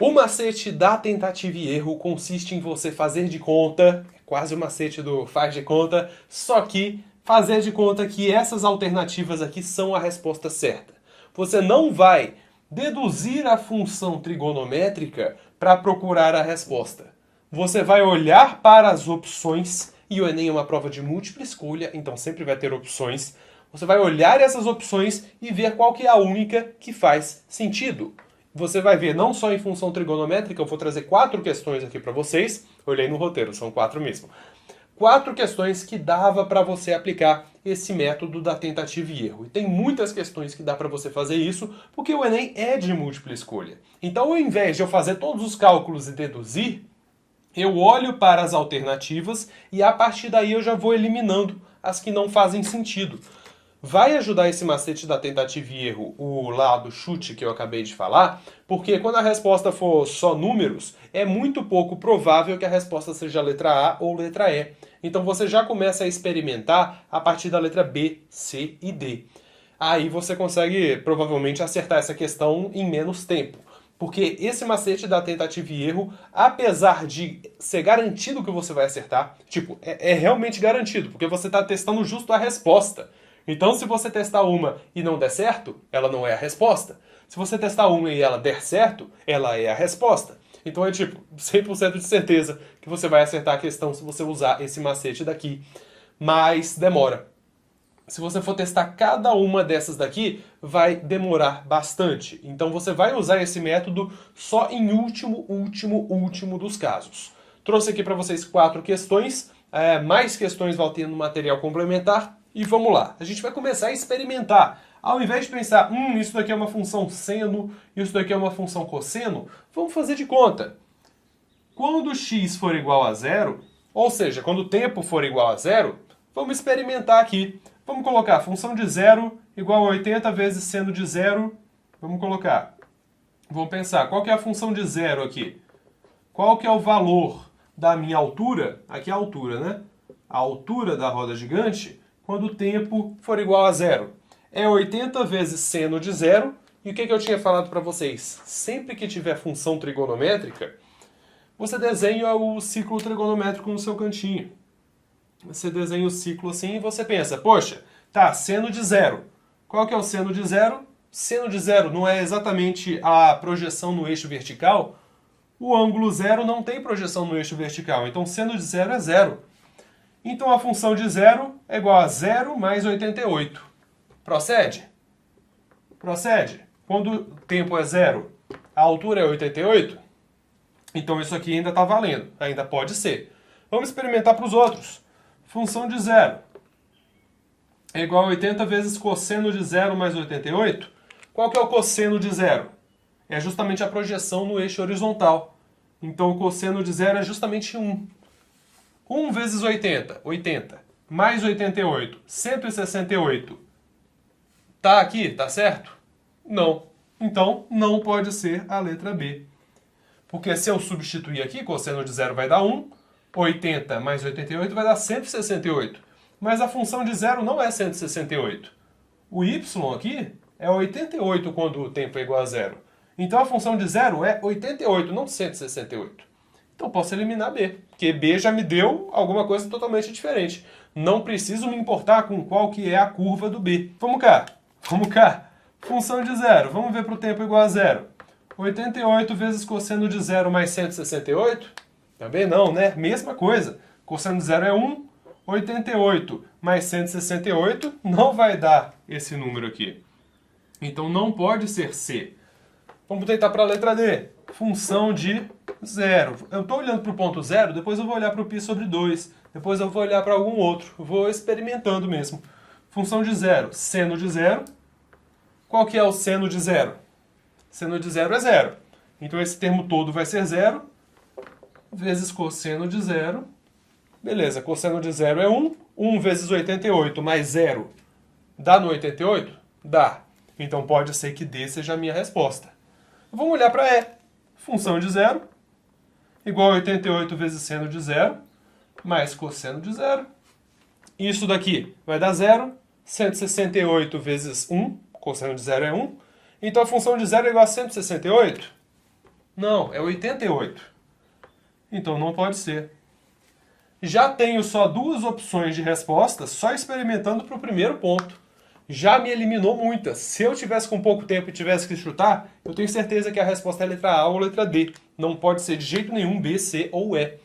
O macete da tentativa e erro consiste em você fazer de conta, é quase o macete do faz de conta, só que fazer de conta que essas alternativas aqui são a resposta certa. Você não vai deduzir a função trigonométrica para procurar a resposta. Você vai olhar para as opções, e o Enem é uma prova de múltipla escolha, então sempre vai ter opções. Você vai olhar essas opções e ver qual que é a única que faz sentido. Você vai ver não só em função trigonométrica, eu vou trazer 4 questões aqui para vocês. Olhei no roteiro, são 4 mesmo. 4 questões que dava para você aplicar esse método da tentativa e erro. E tem muitas questões que dá para você fazer isso, porque o Enem é de múltipla escolha. Então, ao invés de eu fazer todos os cálculos e deduzir, eu olho para as alternativas e a partir daí eu já vou eliminando as que não fazem sentido. Vai ajudar esse macete da tentativa e erro, o lado chute que eu acabei de falar, porque quando a resposta for só números, é muito pouco provável que a resposta seja a letra A ou letra E. Então você já começa a experimentar a partir da letra B, C e D. Aí você consegue provavelmente acertar essa questão em menos tempo. Porque esse macete da tentativa e erro, apesar de ser garantido que você vai acertar, tipo, é realmente garantido, porque você está testando justo a resposta. Então, se você testar uma e não der certo, ela não é a resposta. Se você testar uma e ela der certo, ela é a resposta. Então é tipo 100% de certeza que você vai acertar a questão se você usar esse macete daqui. Mas demora. Se você for testar cada uma dessas daqui, vai demorar bastante. Então você vai usar esse método só em último dos casos. Trouxe aqui para vocês 4 questões. Mais questões vão ter no material complementar. E vamos lá, a gente vai começar a experimentar. Ao invés de pensar, isso daqui é uma função seno, isso daqui é uma função cosseno, vamos fazer de conta. Quando x for igual a zero, ou seja, quando o tempo for igual a zero, vamos experimentar aqui. Vamos colocar função de zero igual a 80 vezes seno de zero. Vamos colocar. Vamos pensar, qual que é a função de zero aqui? Qual que é o valor da minha altura? Aqui é a altura, né? A altura da roda gigante quando o tempo for igual a zero. É 80 vezes seno de zero. E o que eu tinha falado para vocês? Sempre que tiver função trigonométrica, você desenha o ciclo trigonométrico no seu cantinho. Você desenha o ciclo assim e você pensa, poxa, tá, seno de zero. Qual que é o seno de zero? Seno de zero não é exatamente a projeção no eixo vertical? O ângulo zero não tem projeção no eixo vertical, então seno de zero é zero. Então a função de zero é igual a 0 mais 88. Procede? Procede. Quando o tempo é zero, a altura é 88, então isso aqui ainda está valendo, ainda pode ser. Vamos experimentar para os outros. Função de zero é igual a 80 vezes cosseno de zero mais 88. Qual que é o cosseno de zero? É justamente a projeção no eixo horizontal. Então o cosseno de zero é justamente 1. 1 vezes 80, 80, mais 88, 168. Tá aqui, tá certo? Não. Então, não pode ser a letra B. Porque se eu substituir aqui, cosseno de zero vai dar 1, 80 mais 88 vai dar 168. Mas a função de zero não é 168. O y aqui é 88 quando o tempo é igual a zero. Então a função de zero é 88, não 168. Então posso eliminar B, porque B já me deu alguma coisa totalmente diferente. Não preciso me importar com qual que é a curva do B. Vamos cá. Função de zero. Vamos ver para o tempo igual a zero. 88 vezes cosseno de zero mais 168? Também não, né? Mesma coisa. Cosseno de zero é 1. 88 mais 168 não vai dar esse número aqui. Então não pode ser C. Vamos tentar para a letra D. Função de zero. Eu estou olhando para o ponto zero, depois eu vou olhar para o π sobre 2. Depois eu vou olhar para algum outro. Vou experimentando mesmo. Função de zero. Seno de zero. Qual que é o seno de zero? Seno de zero é zero. Então esse termo todo vai ser zero. Vezes cosseno de zero. Beleza, cosseno de zero é 1. 1 vezes 88 mais 0 dá no 88? Dá. Então pode ser que D seja a minha resposta. Vamos olhar para E. Função de zero igual a 88 vezes seno de zero mais cosseno de zero. Isso daqui vai dar 0. 168 vezes 1, cosseno de zero é 1. Então a função de zero é igual a 168? Não, é 88. Então não pode ser. Já tenho só duas opções de resposta, só experimentando para o primeiro ponto. Já me eliminou muitas. Se eu tivesse com pouco tempo e tivesse que chutar, eu tenho certeza que a resposta é a letra A ou a letra D. Não pode ser de jeito nenhum B, C ou E.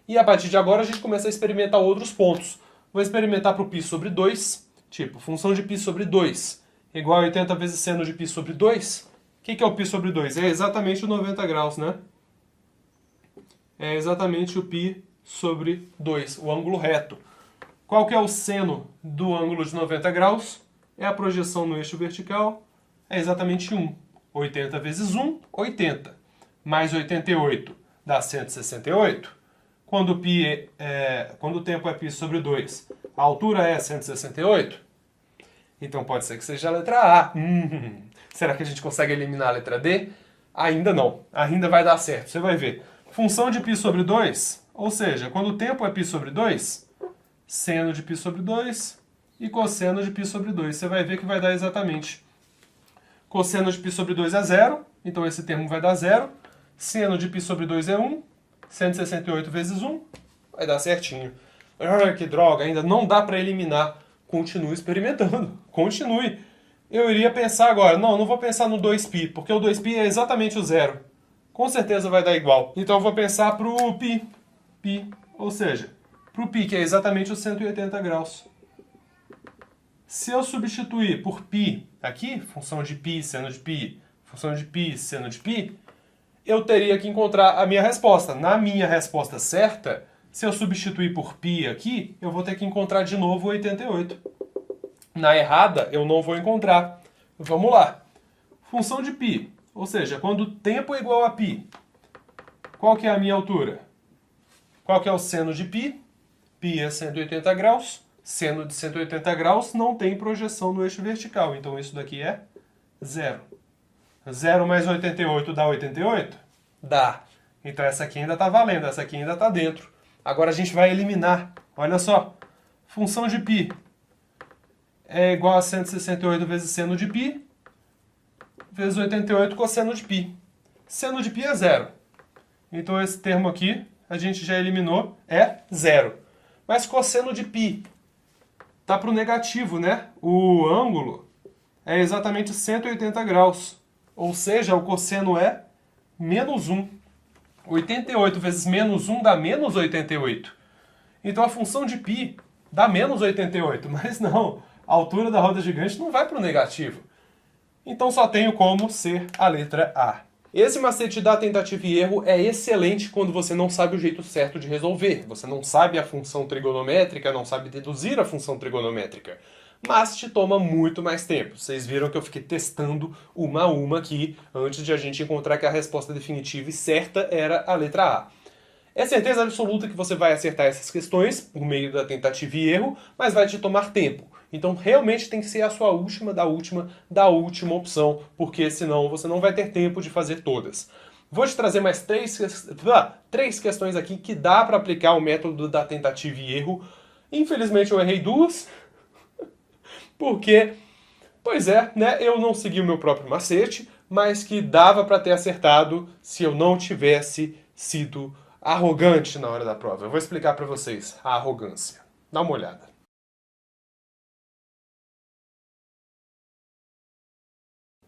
E a partir de agora a gente começa a experimentar outros pontos. Vou experimentar para o π sobre 2. Tipo, função de π sobre 2 igual a 80 vezes seno de π sobre 2. O que é o π sobre 2? É exatamente o 90 graus, né? É exatamente o π sobre 2, o ângulo reto. Qual que é o seno do ângulo de 90 graus? É a projeção no eixo vertical. É exatamente 1. 80 vezes 1, 80. Mais 88 dá 168. Quando o tempo é π sobre 2, a altura é 168? Então pode ser que seja a letra A. Será que a gente consegue eliminar a letra D? Ainda não. Ainda vai dar certo. Você vai ver. Função de π sobre 2, ou seja, quando o tempo é π sobre 2, seno de π sobre 2 e cosseno de π sobre 2. Você vai ver que vai dar exatamente. Cosseno de π sobre 2 é 0, então esse termo vai dar 0. Seno de π sobre 2 é 1. 168 vezes 1 vai dar certinho. Ah, que droga, ainda não dá para eliminar. Continue experimentando. Continue. Eu iria pensar agora, não vou pensar no 2π, porque o 2π é exatamente o zero. Com certeza vai dar igual. Então eu vou pensar para o π. Ou seja, para o π, que é exatamente os 180 graus. Se eu substituir por π aqui, função de π, seno de π, função de π, seno de π, eu teria que encontrar a minha resposta. Na minha resposta certa, se eu substituir por π aqui, eu vou ter que encontrar de novo o 88. Na errada, eu não vou encontrar. Vamos lá. Função de π, ou seja, quando o tempo é igual a π, qual que é a minha altura? Qual que é o seno de π? Π é 180 graus. Seno de 180 graus não tem projeção no eixo vertical, então isso daqui é 0. 0 mais 88 dá 88? Dá. Então essa aqui ainda está valendo, essa aqui ainda está dentro. Agora a gente vai eliminar. Olha só. Função de π é igual a 168 vezes seno de π, vezes 88 cosseno de π. Seno de π é 0. Então esse termo aqui a gente já eliminou, é 0. Mas cosseno de π está para o negativo, né? O ângulo é exatamente 180 graus. Ou seja, o cosseno é menos 1. 88 vezes menos 1 dá menos 88. Então a função de π dá menos 88, mas não, a altura da roda gigante não vai para o negativo. Então só tenho como ser a letra A. Esse macete da tentativa e erro é excelente quando você não sabe o jeito certo de resolver. Você não sabe a função trigonométrica, não sabe deduzir a função trigonométrica. Mas te toma muito mais tempo. Vocês viram que eu fiquei testando uma a uma aqui, antes de a gente encontrar que a resposta definitiva e certa era a letra A. É certeza absoluta que você vai acertar essas questões por meio da tentativa e erro, mas vai te tomar tempo. Então realmente tem que ser a sua última da última opção, porque senão você não vai ter tempo de fazer todas. Vou te trazer mais três questões aqui que dá para aplicar o método da tentativa e erro. Infelizmente eu errei duas, porque Pois é, né? Eu não segui o meu próprio macete, mas que dava para ter acertado se eu não tivesse sido arrogante na hora da prova. Eu vou explicar para vocês a arrogância. Dá uma olhada.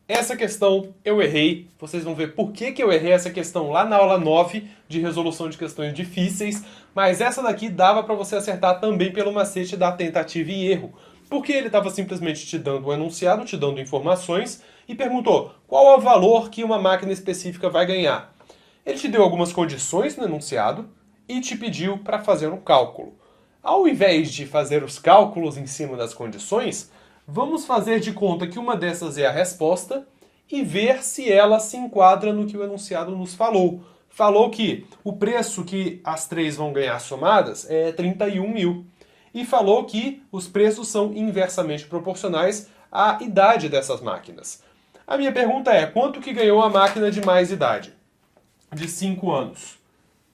Essa questão eu errei, vocês vão ver por que eu errei essa questão lá na aula 9 de resolução de questões difíceis, mas essa daqui dava para você acertar também pelo macete da tentativa e erro, porque ele estava simplesmente te dando um enunciado, te dando informações e perguntou qual é o valor que uma máquina específica vai ganhar. Ele te deu algumas condições no enunciado e te pediu para fazer um cálculo. Ao invés de fazer os cálculos em cima das condições, vamos fazer de conta que uma dessas é a resposta e ver se ela se enquadra no que o enunciado nos falou. Falou que o preço que as três vão ganhar somadas é 31 mil. E falou que os preços são inversamente proporcionais à idade dessas máquinas. A minha pergunta é, quanto que ganhou a máquina de mais idade? De 5 anos.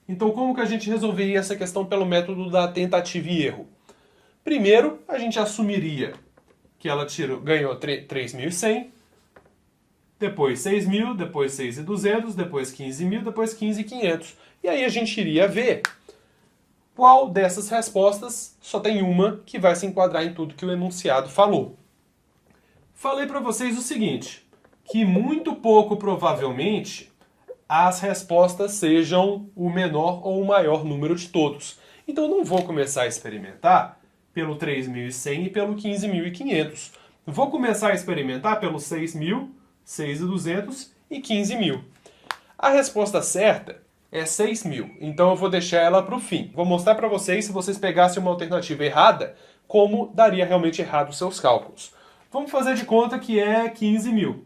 Então como que a gente resolveria essa questão pelo método da tentativa e erro? Primeiro, a gente assumiria que ela ganhou 3.100, depois 6.000, depois 6.200, depois 15.000, depois 15.500. E aí a gente iria ver qual dessas respostas só tem uma que vai se enquadrar em tudo que o enunciado falou. Falei para vocês o seguinte, que muito pouco provavelmente as respostas sejam o menor ou o maior número de todos. Então eu não vou começar a experimentar pelo 3.100 e pelo 15.500. Vou começar a experimentar pelo 6.000, 6.200 e 15.000. A resposta certa é 6.000, então eu vou deixar ela para o fim. Vou mostrar para vocês, se vocês pegassem uma alternativa errada, como daria realmente errado os seus cálculos. Vamos fazer de conta que é 15.000.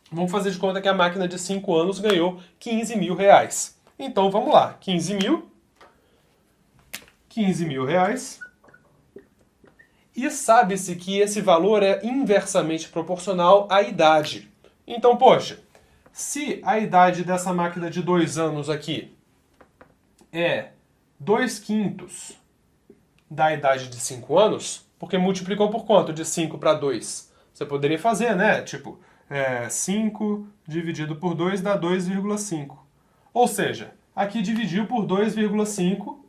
Vamos fazer de conta que a máquina de 5 anos ganhou 15.000 reais. Então vamos lá, 15.000 reais. E sabe-se que esse valor é inversamente proporcional à idade. Então, poxa, se a idade dessa máquina de 2 anos aqui é 2/5 da idade de 5 anos, porque multiplicou por quanto? De 5 para 2. Você poderia fazer, né? Tipo, 5 dividido por 2 dá 2,5. Ou seja, aqui dividiu por 2,5,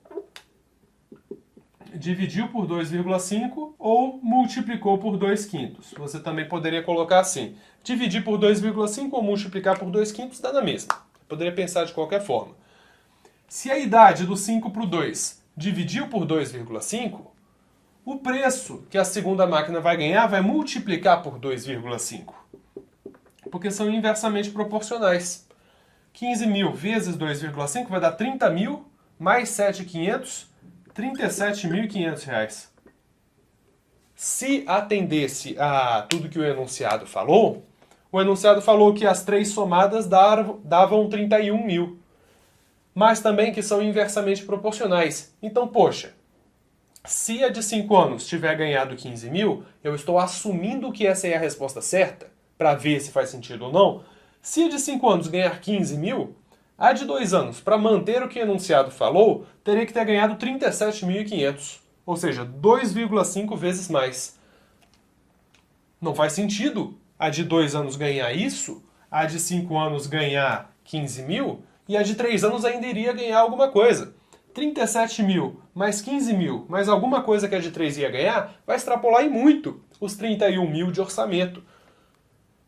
ou multiplicou por 2/5. Você também poderia colocar assim. Dividir por 2,5 ou multiplicar por 2/5 dá na mesma. Poderia pensar de qualquer forma. Se a idade do 5 para o 2 dividiu por 2,5, o preço que a segunda máquina vai ganhar vai multiplicar por 2,5. Porque são inversamente proporcionais. 15.000 vezes 2,5 vai dar 30.000 mais 7.500, 37.500 reais. Se atendesse a tudo que o enunciado falou que as três somadas davam 31.000. Mas também que são inversamente proporcionais. Então, poxa, se a de 5 anos tiver ganhado 15.000, eu estou assumindo que essa é a resposta certa, para ver se faz sentido ou não. Se a de 5 anos ganhar 15.000, a de 2 anos, para manter o que o enunciado falou, teria que ter ganhado 37.500. Ou seja, 2,5 vezes mais. Não faz sentido a de 2 anos ganhar isso, a de 5 anos ganhar 15.000, e a de 3 anos ainda iria ganhar alguma coisa. 37.000 mais 15.000 mais alguma coisa que a de 3 ia ganhar, vai extrapolar em muito os 31.000 de orçamento.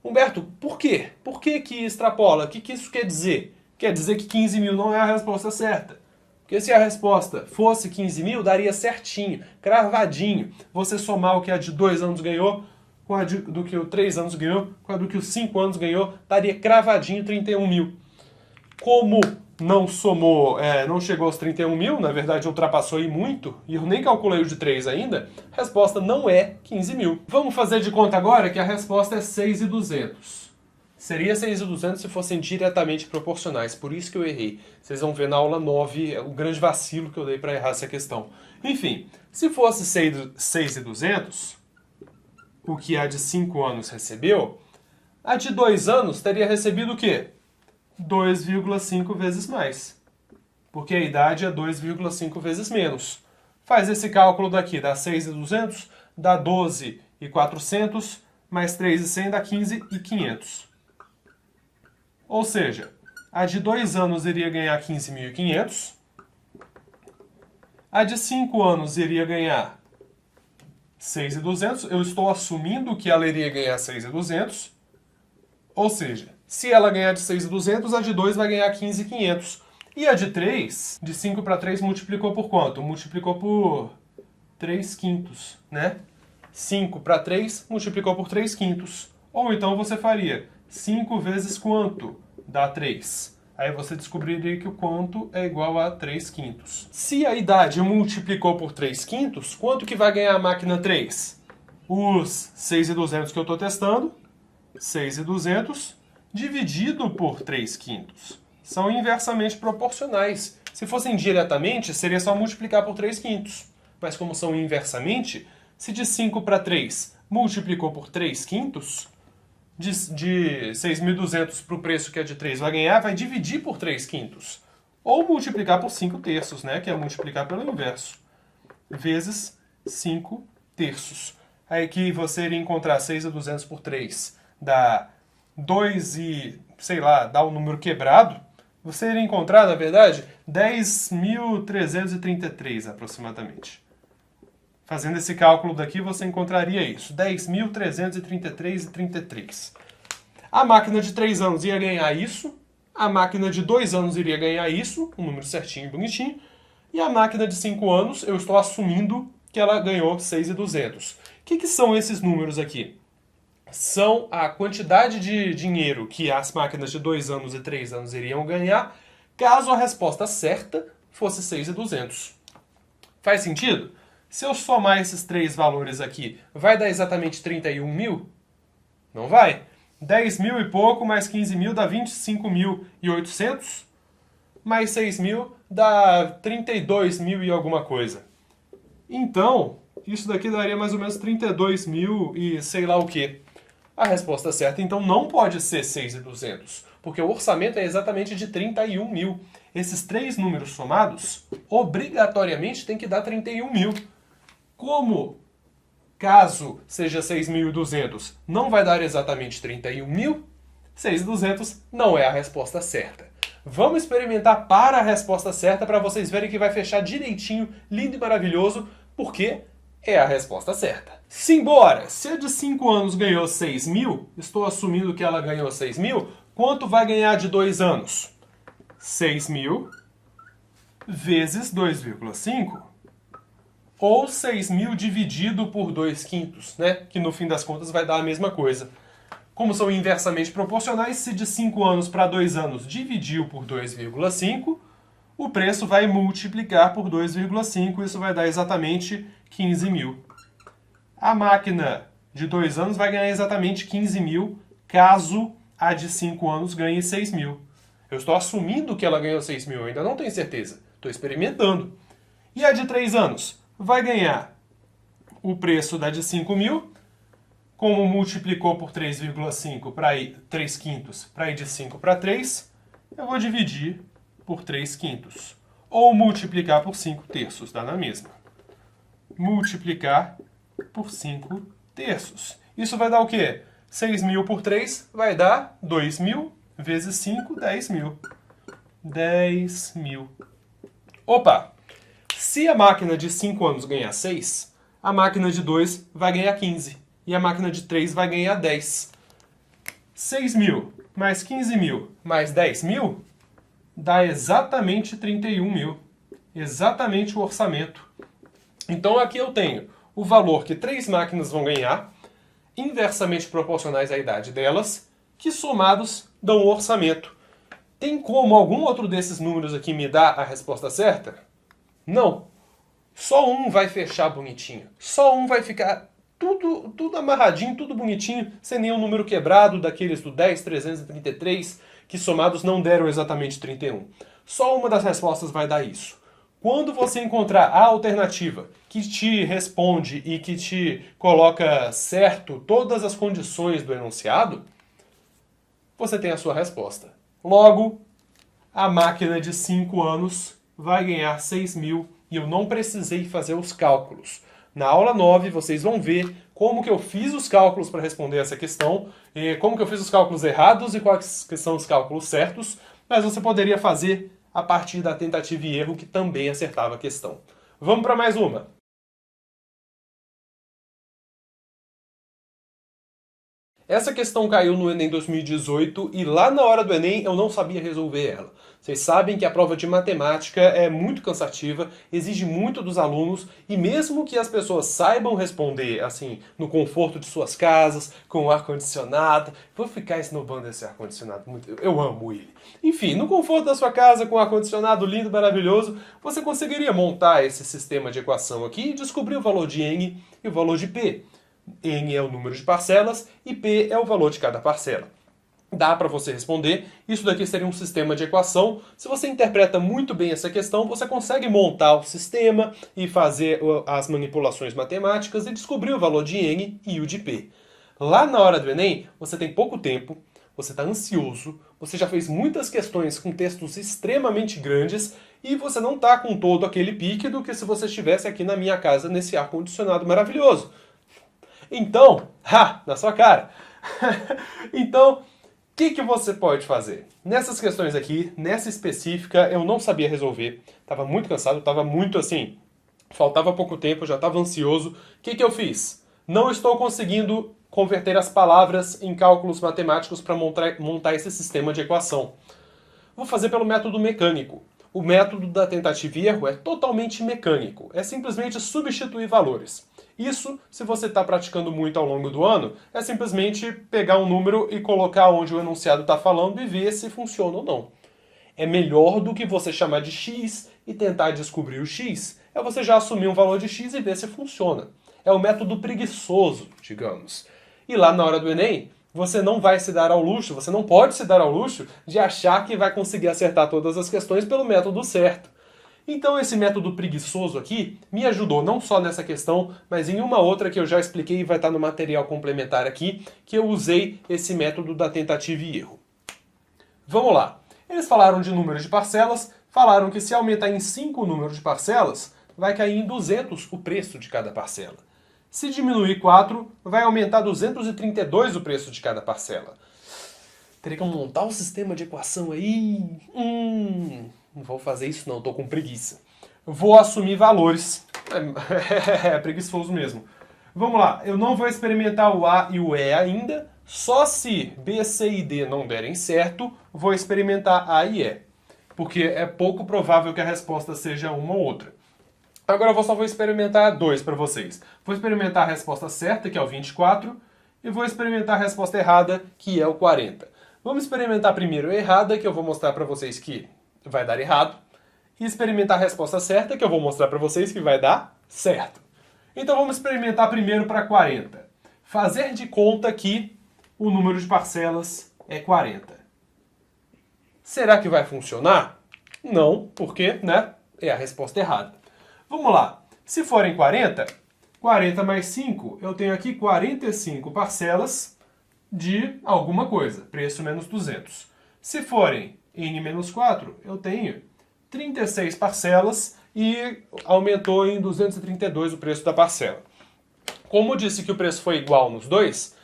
Humberto, por quê? Por que extrapola? O que isso quer dizer? Quer dizer que 15.000 não é a resposta certa. Porque se a resposta fosse 15.000, daria certinho, cravadinho. Você somar o que a de 2 anos ganhou com a do que o 3 anos ganhou, com a do que os 5 anos ganhou, daria cravadinho 31.000. Como não somou, não chegou aos 31.000, na verdade ultrapassou aí muito, e eu nem calculei o de 3 ainda, a resposta não é 15.000. Vamos fazer de conta agora que a resposta é 6.200. Seria 6.200 se fossem diretamente proporcionais, por isso que eu errei. Vocês vão ver na aula 9 o grande vacilo que eu dei para errar essa questão. Enfim, se fosse 6.200, o que a de 5 anos recebeu, a de 2 anos teria recebido o quê? 2,5 vezes mais. Porque a idade é 2,5 vezes menos. Faz esse cálculo daqui, dá 6.200, dá 12.400, mais 3.100 dá 15.500. Ou seja, a de 2 anos iria ganhar 15.500. A de 5 anos iria ganhar 6.200. Eu estou assumindo que ela iria ganhar 6.200. Ou seja, se ela ganhar de 6.200, a de 2 vai ganhar 15.500. E a de 3, de 5 para 3, multiplicou por quanto? Multiplicou por 3/5, né? 5 para 3, multiplicou por 3/5. Ou então você faria 5 vezes quanto? Dá 3. Aí você descobriria que o quanto é igual a 3/5. Se a idade multiplicou por 3/5, quanto que vai ganhar a máquina 3? Os 6.200 que eu estou testando, 6.200 dividido por 3/5. São inversamente proporcionais. Se fossem diretamente, seria só multiplicar por 3/5. Mas como são inversamente, se de 5 para 3 multiplicou por 3/5, de 6.200 para o preço que é de 3 vai ganhar, vai dividir por 3/5. Ou multiplicar por 5/3, né? Que é multiplicar pelo inverso. Vezes 5/3. Aí que você iria encontrar 6.200 por 3 dá 2 e, sei lá, dá um número quebrado. Você iria encontrar, na verdade, 10.333 aproximadamente. Fazendo esse cálculo daqui, você encontraria isso. 10.333,33. A máquina de 3 anos ia ganhar isso. A máquina de 2 anos iria ganhar isso. Um número certinho e bonitinho. E a máquina de 5 anos, eu estou assumindo que ela ganhou 6.200. O que são esses números aqui? São a quantidade de dinheiro que as máquinas de 2 anos e 3 anos iriam ganhar caso a resposta certa fosse 6.200. Faz sentido? Se eu somar esses três valores aqui, vai dar exatamente 31.000? Não vai. 10.000 e pouco mais 15.000 dá 25.800. Mais 6.000 dá 32.000 e alguma coisa. Então, isso daqui daria mais ou menos 32.000 e sei lá o quê. A resposta certa, então, não pode ser 6.200, porque o orçamento é exatamente de 31.000. Esses três números somados, obrigatoriamente, tem que dar 31.000. Como, caso seja 6.200, não vai dar exatamente 31.000, 6.200 não é a resposta certa. Vamos experimentar para a resposta certa para vocês verem que vai fechar direitinho, lindo e maravilhoso, porque é a resposta certa. Simbora! Se a de 5 anos ganhou 6.000, estou assumindo que ela ganhou 6.000, quanto vai ganhar de 2 anos? 6.000 vezes 2,5. Ou 6.000 dividido por 2/5, né? Que no fim das contas vai dar a mesma coisa. Como são inversamente proporcionais, se de 5 anos para 2 anos dividiu por 2,5, o preço vai multiplicar por 2,5, isso vai dar exatamente 15.000. A máquina de 2 anos vai ganhar exatamente 15.000, caso a de 5 anos ganhe 6.000. Eu estou assumindo que ela ganhou 6.000, eu ainda não tenho certeza. Estou experimentando. E a de 3 anos? Vai ganhar o preço da de 5.000, como multiplicou por 3,5 para ir 3/5 para ir de 5 para 3, eu vou dividir por 3/5. Ou multiplicar por 5/3, dá na mesma. Multiplicar por 5/3. Isso vai dar o quê? 6.000 por 3 vai dar 2.000 vezes 5, 10.000. 10.000. Opa! Se a máquina de 5 anos ganhar 6, a máquina de 2 vai ganhar 15. E a máquina de 3 vai ganhar 10. 6.000 mais 15.000 mais 10.000 dá exatamente 31.000. Exatamente o orçamento. Então aqui eu tenho o valor que 3 máquinas vão ganhar, inversamente proporcionais à idade delas, que somados dão o orçamento. Tem como algum outro desses números aqui me dar a resposta certa? Não. Só um vai fechar bonitinho. Só um vai ficar tudo amarradinho, tudo bonitinho, sem nenhum número quebrado daqueles do 10.333, que somados não deram exatamente 31. Só uma das respostas vai dar isso. Quando você encontrar a alternativa que te responde e que te coloca certo todas as condições do enunciado, você tem a sua resposta. Logo, a máquina de 5 anos vai ganhar 6.000 e eu não precisei fazer os cálculos. Na aula 9, vocês vão ver como que eu fiz os cálculos para responder essa questão, e como que eu fiz os cálculos errados e quais que são os cálculos certos, mas você poderia fazer a partir da tentativa e erro que também acertava a questão. Vamos para mais uma. Essa questão caiu no Enem 2018 e lá na hora do Enem eu não sabia resolver ela. Vocês sabem que a prova de matemática é muito cansativa, exige muito dos alunos e mesmo que as pessoas saibam responder assim, no conforto de suas casas, com o ar-condicionado, vou ficar esnobando esse ar-condicionado muito, eu amo ele. Enfim, no conforto da sua casa, com ar-condicionado lindo, maravilhoso, você conseguiria montar esse sistema de equação aqui e descobrir o valor de N e o valor de P. N é o número de parcelas e P é o valor de cada parcela. Dá para você responder, isso daqui seria um sistema de equação. Se você interpreta muito bem essa questão, você consegue montar o sistema e fazer as manipulações matemáticas e descobrir o valor de N e o de P. Lá na hora do Enem, você tem pouco tempo, você está ansioso, você já fez muitas questões com textos extremamente grandes e você não está com todo aquele pique do que se você estivesse aqui na minha casa nesse ar-condicionado maravilhoso. Então, na sua cara. Então, o que você pode fazer? Nessas questões aqui, nessa específica, eu não sabia resolver. Estava muito cansado, estava muito assim, faltava pouco tempo, já estava ansioso. O que eu fiz? Não estou conseguindo converter as palavras em cálculos matemáticos para montar esse sistema de equação. Vou fazer pelo método mecânico. O método da tentativa e erro é totalmente mecânico. É simplesmente substituir valores. Isso, se você está praticando muito ao longo do ano, é simplesmente pegar um número e colocar onde o enunciado está falando e ver se funciona ou não. É melhor do que você chamar de x e tentar descobrir o x. É você já assumir um valor de x e ver se funciona. É o método preguiçoso, digamos. E lá na hora do Enem, você não vai se dar ao luxo, você não pode se dar ao luxo de achar que vai conseguir acertar todas as questões pelo método certo. Então esse método preguiçoso aqui me ajudou não só nessa questão, mas em uma outra que eu já expliquei e vai estar no material complementar aqui, que eu usei esse método da tentativa e erro. Vamos lá. Eles falaram de número de parcelas, falaram que se aumentar em 5 o número de parcelas, vai cair em 200 o preço de cada parcela. Se diminuir 4, vai aumentar 232 o preço de cada parcela. Teria que montar um sistema de equação aí. Não vou fazer isso não, tô com preguiça. Vou assumir valores. É preguiçoso mesmo. Vamos lá, eu não vou experimentar o A e o E ainda. Só se B, C e D não derem certo, vou experimentar A e E. Porque é pouco provável que a resposta seja uma ou outra. Agora eu só vou experimentar 2 para vocês. Vou experimentar a resposta certa, que é o 24, e vou experimentar a resposta errada, que é o 40. Vamos experimentar primeiro a errada, que eu vou mostrar para vocês que vai dar errado, e experimentar a resposta certa, que eu vou mostrar para vocês que vai dar certo. Então vamos experimentar primeiro para 40. Fazer de conta que o número de parcelas é 40. Será que vai funcionar? Não, porque, né, é a resposta errada. Vamos lá. Se forem 40, 40 mais 5, eu tenho aqui 45 parcelas de alguma coisa, preço menos 200. Se forem n menos 4, eu tenho 36 parcelas e aumentou em 232 o preço da parcela. Como eu disse que o preço foi igual nos dois,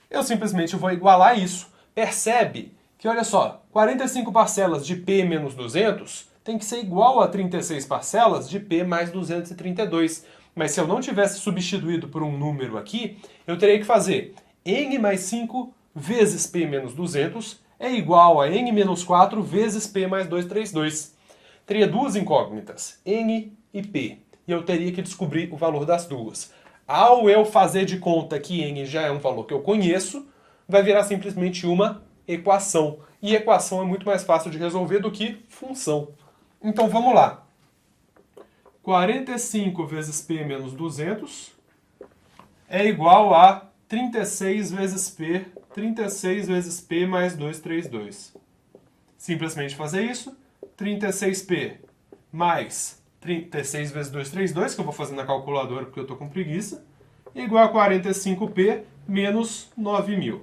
eu simplesmente vou igualar isso. Percebe que, olha só, 45 parcelas de P menos 200 tem que ser igual a 36 parcelas de P mais 232. Mas se eu não tivesse substituído por um número aqui, eu teria que fazer n mais 5 vezes P menos 200 é igual a n menos 4 vezes P mais 232. Teria duas incógnitas, n e P, e eu teria que descobrir o valor das duas. Ao eu fazer de conta que n já é um valor que eu conheço, vai virar simplesmente uma equação. E equação é muito mais fácil de resolver do que função. Então vamos lá. 45 vezes P menos 200 é igual a 36 vezes P mais 232. Simplesmente fazer isso. 36P mais 36 vezes 232, que eu vou fazer na calculadora porque eu estou com preguiça, igual a 45P menos 9.000.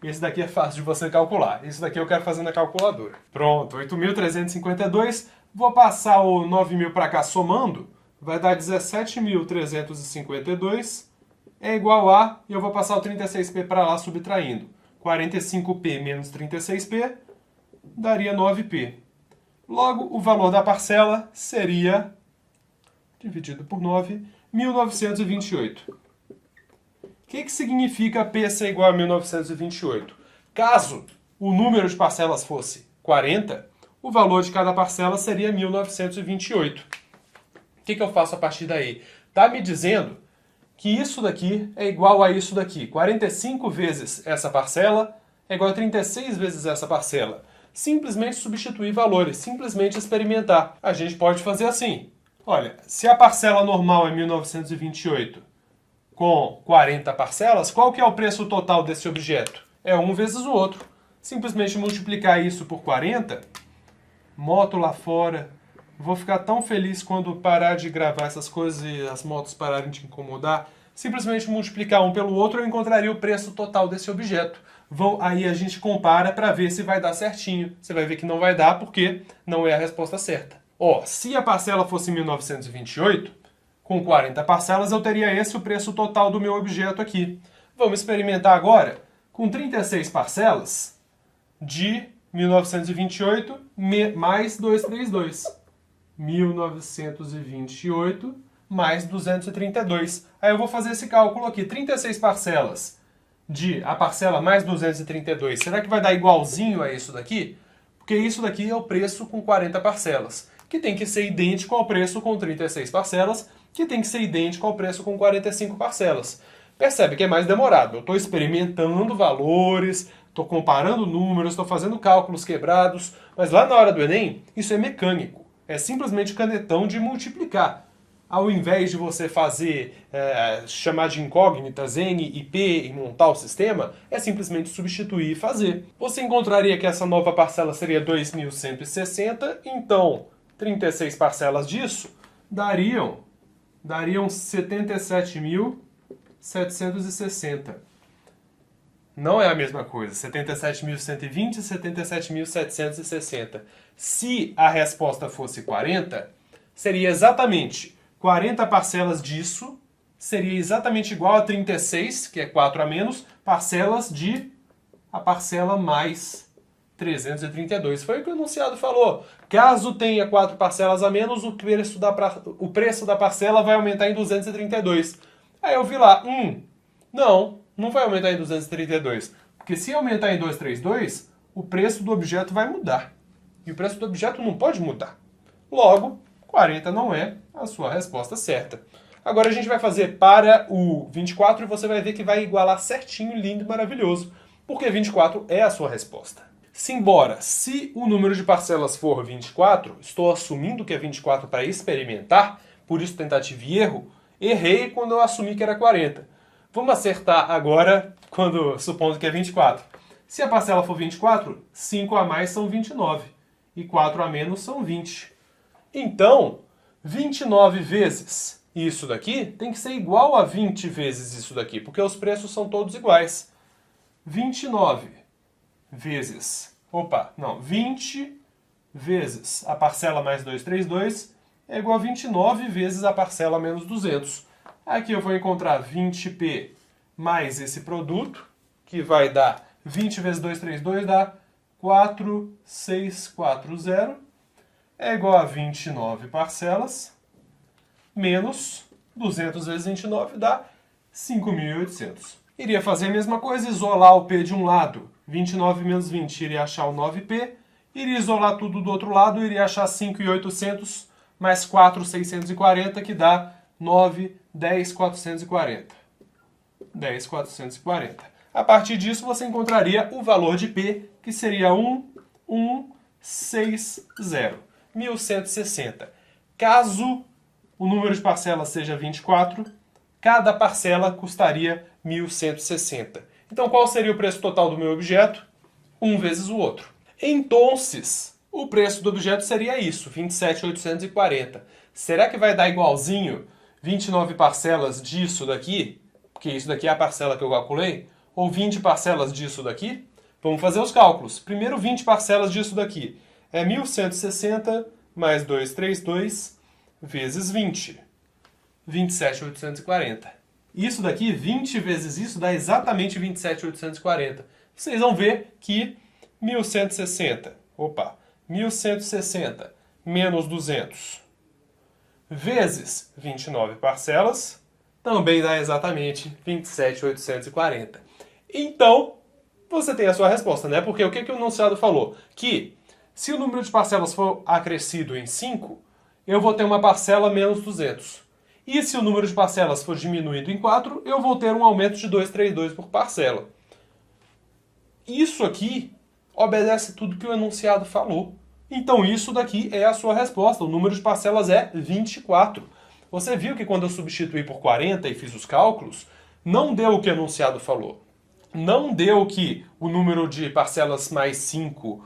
Esse daqui é fácil de você calcular. Esse daqui eu quero fazer na calculadora. Pronto, 8.352. Vou passar o 9.000 para cá somando. vai dar 17.352, é igual a, e eu vou passar o 36p para lá subtraindo, 45p menos 36p daria 9p. Logo, o valor da parcela seria, dividido por 9, 1.928. O que significa P ser igual a 1.928? Caso o número de parcelas fosse 40, o valor de cada parcela seria 1.928. O que eu faço a partir daí? Está me dizendo que isso daqui é igual a isso daqui. 45 vezes essa parcela é igual a 36 vezes essa parcela. Simplesmente substituir valores, simplesmente experimentar. A gente pode fazer assim. Olha, se a parcela normal é 1.928 com 40 parcelas, qual que é o preço total desse objeto? É um vezes o outro. Simplesmente multiplicar isso por 40, moto lá fora. Vou ficar tão feliz quando parar de gravar essas coisas e as motos pararem de incomodar. Simplesmente multiplicar um pelo outro, eu encontraria o preço total desse objeto. Aí a gente compara para ver se vai dar certinho. Você vai ver que não vai dar porque não é a resposta certa. Ó, se a parcela fosse 1.928, com 40 parcelas eu teria esse o preço total do meu objeto aqui. Vamos experimentar agora com 36 parcelas de 1.928 mais 232. 1.928 mais 232. Aí eu vou fazer esse cálculo aqui. 36 parcelas de a parcela mais 232. Será que vai dar igualzinho a isso daqui? Porque isso daqui é o preço com 40 parcelas, que tem que ser idêntico ao preço com 36 parcelas, que tem que ser idêntico ao preço com 45 parcelas. Percebe que é mais demorado. Eu estou experimentando valores, estou comparando números, estou fazendo cálculos quebrados, mas lá na hora do Enem, isso é mecânico. É simplesmente canetão de multiplicar. Ao invés de você chamar de incógnitas N e P e montar o sistema, é simplesmente substituir e fazer. Você encontraria que essa nova parcela seria 2.160, então 36 parcelas disso dariam 77.760. Não é a mesma coisa. 77.120 e 77.760. Se a resposta fosse 40, seria exatamente 40 parcelas disso, seria exatamente igual a 36, que é 4 a menos, parcelas de a parcela mais 332. Foi o que o enunciado falou. Caso tenha 4 parcelas a menos, o preço da parcela vai aumentar em 232. Aí eu vi lá, não vai aumentar em 232. Porque se aumentar em 232, o preço do objeto vai mudar. E o preço do objeto não pode mudar. Logo, 40 não é a sua resposta certa. Agora a gente vai fazer para o 24 e você vai ver que vai igualar certinho, lindo e maravilhoso. Porque 24 é a sua resposta. Simbora, se o número de parcelas for 24, estou assumindo que é 24 para experimentar, por isso tentativa e erro, errei quando eu assumi que era 40. Vamos acertar agora, supondo que é 24. Se a parcela for 24, 5 a mais são 29 e 4 a menos são 20. Então, 29 vezes isso daqui tem que ser igual a 20 vezes isso daqui, porque os preços são todos iguais. 29 vezes... 20 vezes a parcela mais 232 é igual a 29 vezes a parcela menos 200. Aqui eu vou encontrar 20p mais esse produto, que vai dar 20 vezes 232 dá 4.640. É igual a 29 parcelas, menos 200 vezes 29 dá 5.800. Iria fazer a mesma coisa, isolar o P de um lado, 29 menos 20, iria achar o 9P. Iria isolar tudo do outro lado, iria achar 5.800 mais 4.640, que dá 10.440. 10.440. A partir disso, você encontraria o valor de P, que seria 1.160. 1.160. Caso o número de parcelas seja 24, cada parcela custaria 1.160. Então, qual seria o preço total do meu objeto? 1 vezes o outro. Então, o preço do objeto seria isso, 27.840. Será que vai dar igualzinho 29 parcelas disso daqui? Porque isso daqui é a parcela que eu calculei? Ou 20 parcelas disso daqui? Vamos fazer os cálculos. Primeiro, 20 parcelas disso daqui. É 1.160 mais 232 vezes 20. 27.840. Isso daqui, 20 vezes isso, dá exatamente 27.840. Vocês vão ver que 1.160 menos 200 vezes 29 parcelas também dá exatamente 27.840. Então, você tem a sua resposta, né? Porque o que o enunciado falou? Que se o número de parcelas for acrescido em 5, eu vou ter uma parcela menos 200. E se o número de parcelas for diminuído em 4, eu vou ter um aumento de 232 por parcela. Isso aqui obedece tudo que o enunciado falou. Então isso daqui é a sua resposta. O número de parcelas é 24. Você viu que quando eu substituí por 40 e fiz os cálculos, não deu o que o enunciado falou. Não deu que o número de parcelas mais 5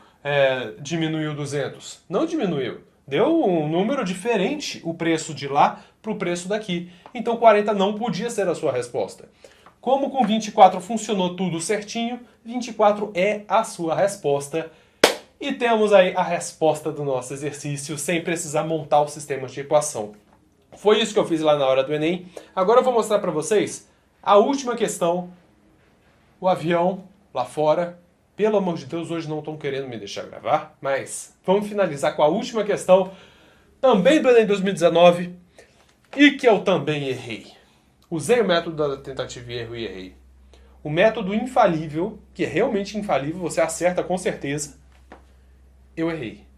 diminuiu 200. Não diminuiu. Deu um número diferente o preço de lá para o preço daqui. Então 40 não podia ser a sua resposta. Como com 24 funcionou tudo certinho, 24 é a sua resposta. E temos aí a resposta do nosso exercício sem precisar montar o sistema de equação. Foi isso que eu fiz lá na hora do Enem. Agora eu vou mostrar para vocês a última questão. O avião lá fora. Pelo amor de Deus, hoje não estão querendo me deixar gravar, mas vamos finalizar com a última questão, também do Enem 2019, e que eu também errei. Usei o método da tentativa e erro e errei. O método infalível, que é realmente infalível, você acerta com certeza, eu errei.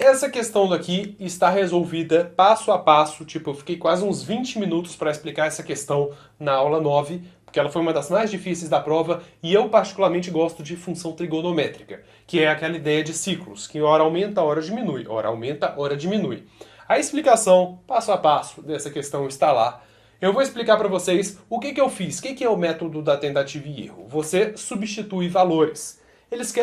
Essa questão daqui está resolvida passo a passo, tipo, eu fiquei quase uns 20 minutos para explicar essa questão na aula 9, porque ela foi uma das mais difíceis da prova, e eu particularmente gosto de função trigonométrica, que é aquela ideia de ciclos, que hora aumenta, hora diminui, hora aumenta, hora diminui. A explicação, passo a passo, dessa questão está lá. Eu vou explicar para vocês o que eu fiz, o que é o método da tentativa e erro. Você substitui valores. Eles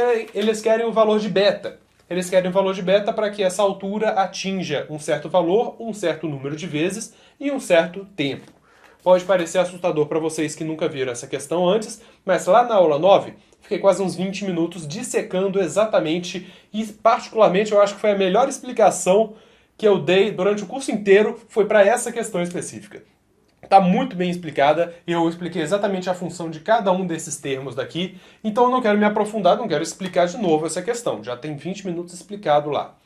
querem o valor de beta. Eles querem o valor de beta para que essa altura atinja um certo valor, um certo número de vezes e um certo tempo. Pode parecer assustador para vocês que nunca viram essa questão antes, mas lá na aula 9, fiquei quase uns 20 minutos dissecando exatamente e particularmente eu acho que foi a melhor explicação que eu dei durante o curso inteiro, foi para essa questão específica. Está muito bem explicada, eu expliquei exatamente a função de cada um desses termos daqui, então eu não quero me aprofundar, não quero explicar de novo essa questão, já tem 20 minutos explicado lá.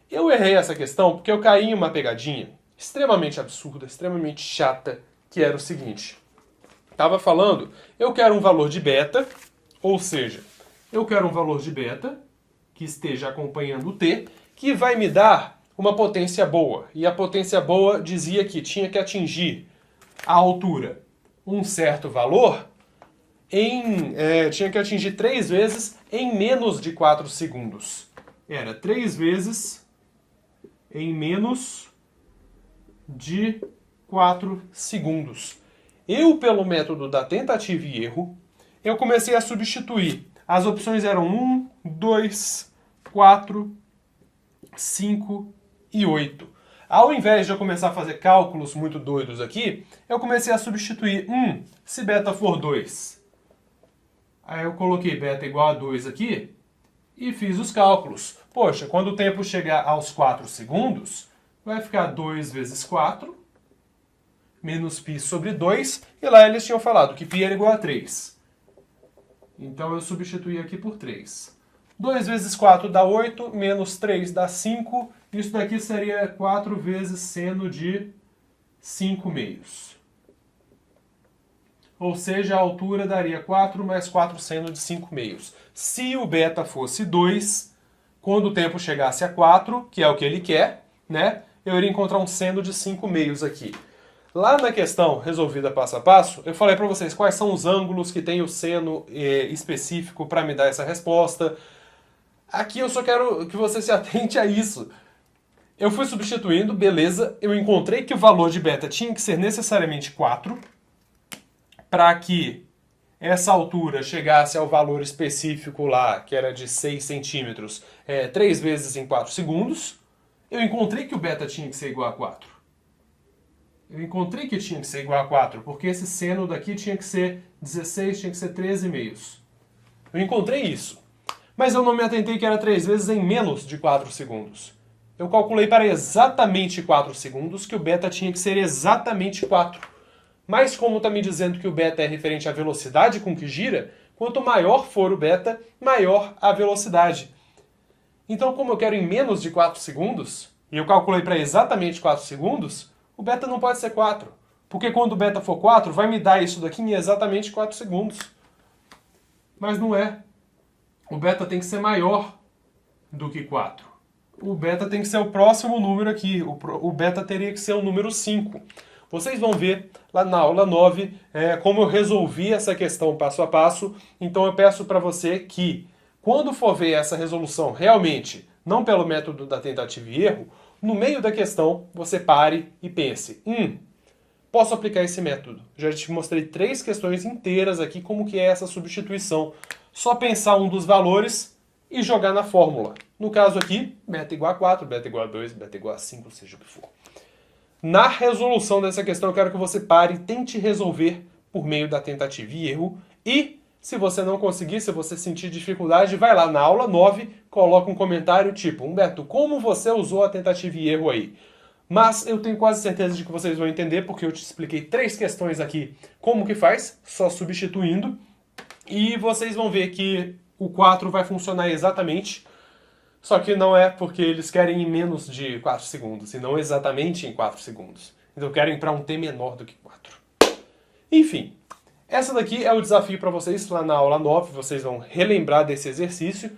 Eu errei essa questão porque eu caí em uma pegadinha extremamente absurda, extremamente chata, que era o seguinte. Estava falando, eu quero um valor de beta, ou seja, eu quero um valor de beta que esteja acompanhando o t, que vai me dar uma potência boa, e a potência boa dizia que tinha que atingir a altura um certo valor, tinha que atingir 3 vezes em menos de 4 segundos. Era 3 vezes em menos de 4 segundos. Eu, pelo método da tentativa e erro, eu comecei a substituir. As opções eram 1, 2, 4, 5 e 8. Ao invés de eu começar a fazer cálculos muito doidos aqui, eu comecei a substituir. Se beta for 2. Aí eu coloquei beta igual a 2 aqui e fiz os cálculos. Poxa, quando o tempo chegar aos 4 segundos, vai ficar 2 vezes 4, menos π sobre 2, e lá eles tinham falado que π era igual a 3. Então eu substituí aqui por 3. 2 vezes 4 dá 8, menos 3 dá 5. Isso daqui seria 4 vezes seno de 5 meios. Ou seja, a altura daria 4 mais 4 seno de 5 meios. Se o beta fosse 2, quando o tempo chegasse a 4, que é o que ele quer, né, eu iria encontrar um seno de 5 meios aqui. Lá na questão resolvida passo a passo, eu falei para vocês quais são os ângulos que tem o seno específico para me dar essa resposta. Aqui eu só quero que você se atente a isso. Eu fui substituindo, beleza, eu encontrei que o valor de beta tinha que ser necessariamente 4 para que essa altura chegasse ao valor específico lá, que era de 6 centímetros, 3 vezes em 4 segundos. Eu encontrei que o beta tinha que ser igual a 4. Eu encontrei que tinha que ser igual a 4, porque esse seno daqui tinha que ser 16, tinha que ser 13 meios. Eu encontrei isso. Mas eu não me atentei que era 3 vezes em menos de 4 segundos. Eu calculei para exatamente 4 segundos que o beta tinha que ser exatamente 4. Mas como está me dizendo que o beta é referente à velocidade com que gira, quanto maior for o beta, maior a velocidade. Então, como eu quero em menos de 4 segundos, e eu calculei para exatamente 4 segundos, o beta não pode ser 4. Porque quando o beta for 4, vai me dar isso daqui em exatamente 4 segundos. Mas não é. O beta tem que ser maior do que 4. O beta tem que ser o próximo número aqui. O beta teria que ser o número 5. Vocês vão ver lá na aula 9 como eu resolvi essa questão passo a passo. Então eu peço para você que, quando for ver essa resolução realmente, não pelo método da tentativa e erro, no meio da questão você pare e pense: posso aplicar esse método. Já te mostrei 3 questões inteiras aqui como que é essa substituição. Só pensar um dos valores e jogar na fórmula. No caso aqui, beta igual a 4, beta igual a 2, beta igual a 5, seja o que for. Na resolução dessa questão, eu quero que você pare e tente resolver por meio da tentativa e erro. E, se você não conseguir, se você sentir dificuldade, vai lá na aula 9, coloca um comentário tipo: Humberto, como você usou a tentativa e erro aí? Mas eu tenho quase certeza de que vocês vão entender, porque eu te expliquei 3 questões aqui como que faz, só substituindo. E vocês vão ver que o 4 vai funcionar exatamente, só que não é porque eles querem em menos de 4 segundos, e não exatamente em 4 segundos. Então querem para um t menor do que 4. Enfim, essa daqui é o desafio para vocês lá na aula 9, vocês vão relembrar desse exercício.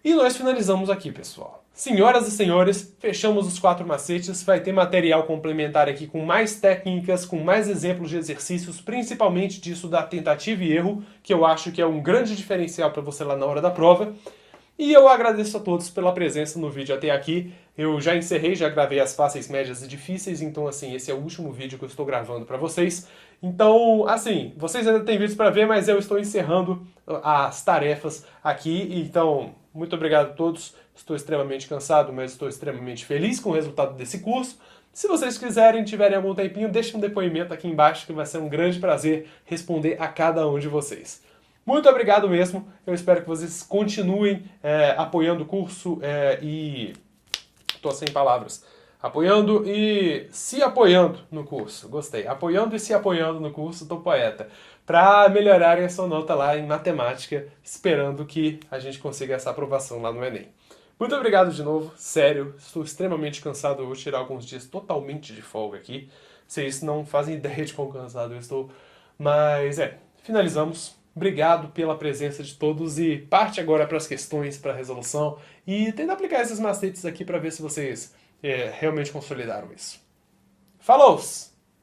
E nós finalizamos aqui, pessoal. Senhoras e senhores, fechamos os 4 macetes, vai ter material complementar aqui com mais técnicas, com mais exemplos de exercícios, principalmente disso da tentativa e erro, que eu acho que é um grande diferencial para você lá na hora da prova. E eu agradeço a todos pela presença no vídeo até aqui. Eu já encerrei, já gravei as fáceis, médias e difíceis, então assim, esse é o último vídeo que eu estou gravando para vocês. Então, assim, vocês ainda têm vídeos para ver, mas eu estou encerrando as tarefas aqui, então muito obrigado a todos. Estou extremamente cansado, mas estou extremamente feliz com o resultado desse curso. Se vocês quiserem, tiverem algum tempinho, deixem um depoimento aqui embaixo, que vai ser um grande prazer responder a cada um de vocês. Muito obrigado mesmo, eu espero que vocês continuem apoiando o curso e... Tô sem palavras. Apoiando e se apoiando no curso. Gostei. Apoiando e se apoiando no curso, tô poeta. Para melhorarem a sua nota lá em matemática, esperando que a gente consiga essa aprovação lá no Enem. Muito obrigado de novo, sério, estou extremamente cansado, eu vou tirar alguns dias totalmente de folga aqui. Vocês não fazem ideia de quão cansado eu estou, mas finalizamos. Obrigado pela presença de todos e parte agora para as questões, para a resolução e tenta aplicar esses macetes aqui para ver se vocês realmente consolidaram isso. Falou!